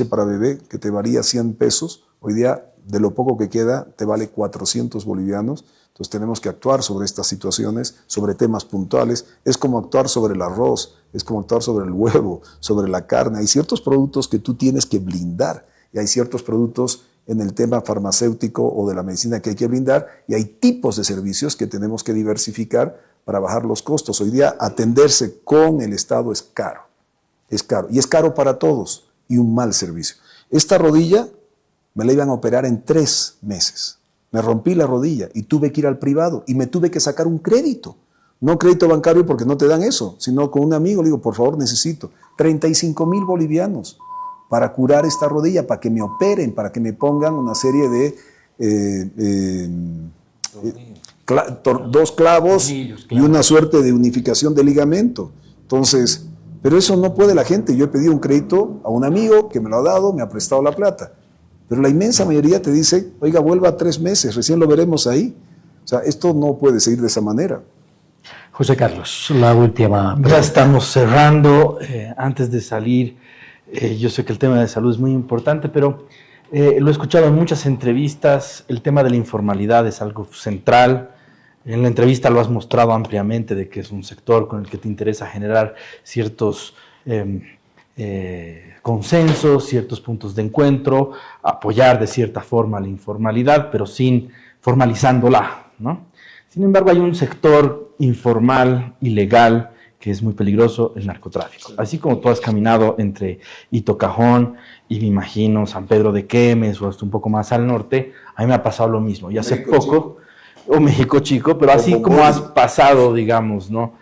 para bebé que te varía 100 pesos, hoy día de lo poco que queda te vale 400 bolivianos. Entonces tenemos que actuar sobre estas situaciones, sobre temas puntuales. Es como actuar sobre el arroz, es como actuar sobre el huevo, sobre la carne. Hay ciertos productos que tú tienes que blindar y hay ciertos productos en el tema farmacéutico o de la medicina que hay que blindar y hay tipos de servicios que tenemos que diversificar para bajar los costos. Hoy día atenderse con el Estado es caro y es caro para todos y un mal servicio. Esta rodilla me la iban a operar en 3 meses. Me rompí la rodilla y tuve que ir al privado y me tuve que sacar un crédito. No crédito bancario porque no te dan eso, sino con un amigo le digo, por favor, necesito 35.000 bolivianos para curar esta rodilla, para que me operen, para que me pongan una serie de 2 clavos y una suerte de unificación de ligamento. Entonces, pero eso no puede la gente. Yo he pedido un crédito a un amigo que me lo ha dado, me ha prestado la plata. Pero la inmensa mayoría te dice, oiga, vuelva 3 meses, recién lo veremos ahí. O sea, esto no puede seguir de esa manera. José Carlos, la última pregunta. Ya estamos cerrando. Antes de salir, yo sé que el tema de salud es muy importante, pero lo he escuchado en muchas entrevistas, el tema de la informalidad es algo central. En la entrevista lo has mostrado ampliamente de que es un sector con el que te interesa generar ciertos consensos, ciertos puntos de encuentro, apoyar de cierta forma la informalidad, pero sin formalizándola, ¿no? Sin embargo, hay un sector informal, ilegal, que es muy peligroso, el narcotráfico. Así como tú has caminado entre Ito Cajón y me imagino San Pedro de Quemes o hasta un poco más al norte, a mí me ha pasado lo mismo. Y hace poco, o México Chico, pero así como has pasado, digamos, ¿no?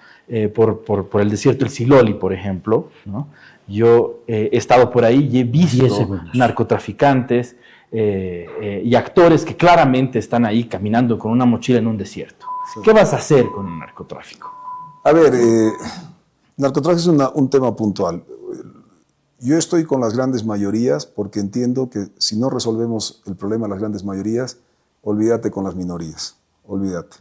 Por el desierto del Siloli, por ejemplo, ¿no? Yo he estado por ahí y he visto narcotraficantes y actores que claramente están ahí caminando con una mochila en un desierto. Sí. ¿Qué vas a hacer con el narcotráfico? A ver, narcotráfico es un tema puntual. Yo estoy con las grandes mayorías porque entiendo que si no resolvemos el problema de las grandes mayorías, olvídate con las minorías, olvídate.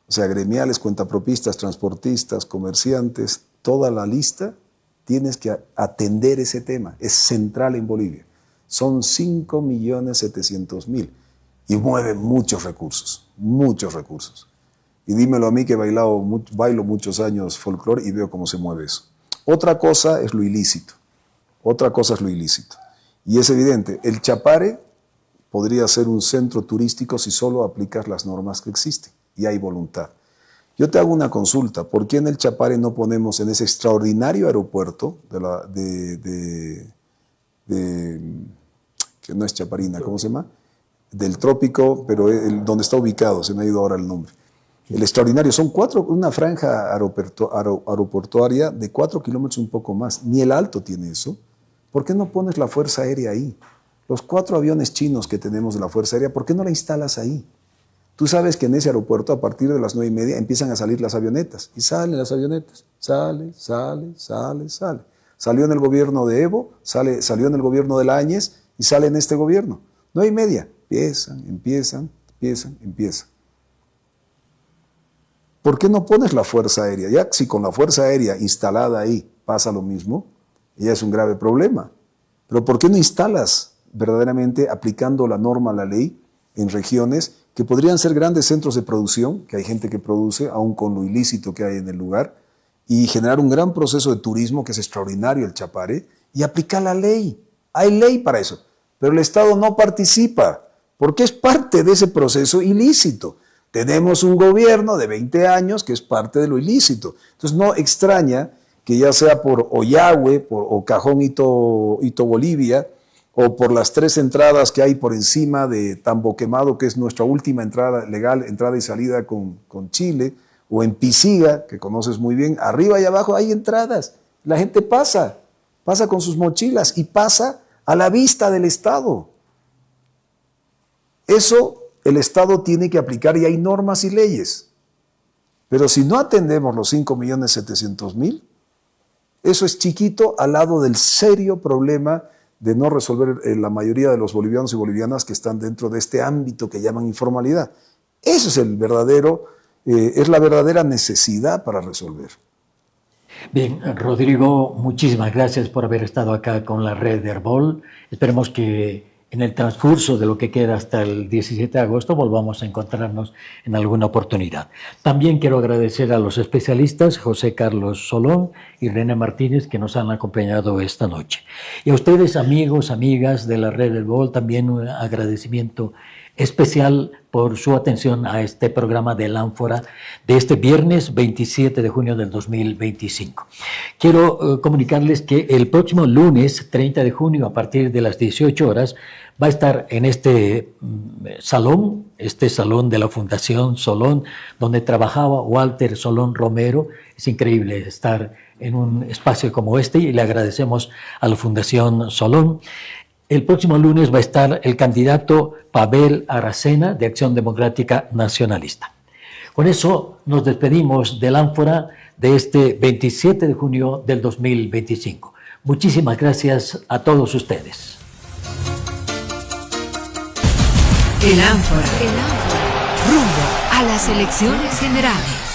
O sea, gremiales, cuentapropistas, transportistas, comerciantes, toda la lista, tienes que atender ese tema. Es central en Bolivia. Son 5.700.000 y mueve muchos recursos, muchos recursos. Y dímelo a mí que bailo muchos años folclore y veo cómo se mueve eso. Otra cosa es lo ilícito. Otra cosa es lo ilícito. Y es evidente, el Chapare podría ser un centro turístico si solo aplicas las normas que existen y hay voluntad. Yo te hago una consulta. ¿Por qué en el Chapare no ponemos en ese extraordinario aeropuerto que no es Chaparina, ¿cómo se llama? Del Trópico, pero donde está ubicado, se me ha ido ahora el nombre. El extraordinario, son una franja aeroportuaria de 4 kilómetros un poco más. Ni el Alto tiene eso. ¿Por qué no pones la Fuerza Aérea ahí? Los 4 aviones chinos que tenemos de la Fuerza Aérea, ¿por qué no la instalas ahí? Tú sabes que en ese aeropuerto, a partir de las 9:30, empiezan a salir las avionetas. Y salen las avionetas. Sale. Salió en el gobierno de Evo, salió en el gobierno de Lañez y sale en este gobierno. 9:30. Empiezan. ¿Por qué no pones la Fuerza Aérea? Ya si con la Fuerza Aérea instalada ahí pasa lo mismo, ya es un grave problema. Pero ¿por qué no instalas verdaderamente aplicando la norma, la ley, en regiones que podrían ser grandes centros de producción, que hay gente que produce, aún con lo ilícito que hay en el lugar, y generar un gran proceso de turismo que es extraordinario el Chapare, y aplicar la ley? Hay ley para eso, pero el Estado no participa, porque es parte de ese proceso ilícito. Tenemos un gobierno de 20 años que es parte de lo ilícito. Entonces no extraña que ya sea por Ollagüe, o Cajón Ito Bolivia, o por las 3 entradas que hay por encima de Tambo Quemado, que es nuestra última entrada legal, entrada y salida con Chile, o en Pisiga, que conoces muy bien, arriba y abajo hay entradas. La gente pasa con sus mochilas y pasa a la vista del Estado. Eso el Estado tiene que aplicar y hay normas y leyes. Pero si no atendemos los 5.700.000, eso es chiquito al lado del serio problema de no resolver la mayoría de los bolivianos y bolivianas que están dentro de este ámbito que llaman informalidad. Eso es es la verdadera necesidad para resolver. Bien, Rodrigo, muchísimas gracias por haber estado acá con la red de Herbol. Esperemos que en el transcurso de lo que queda hasta el 17 de agosto volvamos a encontrarnos en alguna oportunidad. También quiero agradecer a los especialistas José Carlos Solón y René Martínez que nos han acompañado esta noche. Y a ustedes, amigos, amigas de la red Herbol, también un agradecimiento especial por su atención a este programa del Ánfora de este viernes 27 de junio del 2025. Quiero comunicarles que el próximo lunes 30 de junio a partir de las 18 horas va a estar en este salón de la Fundación Solón, donde trabajaba Walter Solón Romero. Es increíble estar en un espacio como este y le agradecemos a la Fundación Solón. El próximo lunes va a estar el candidato Pavel Aracena de Acción Democrática Nacionalista. Con eso nos despedimos del Ánfora de este 27 de junio del 2025. Muchísimas gracias a todos ustedes. El Ánfora. Rumbo a las elecciones generales.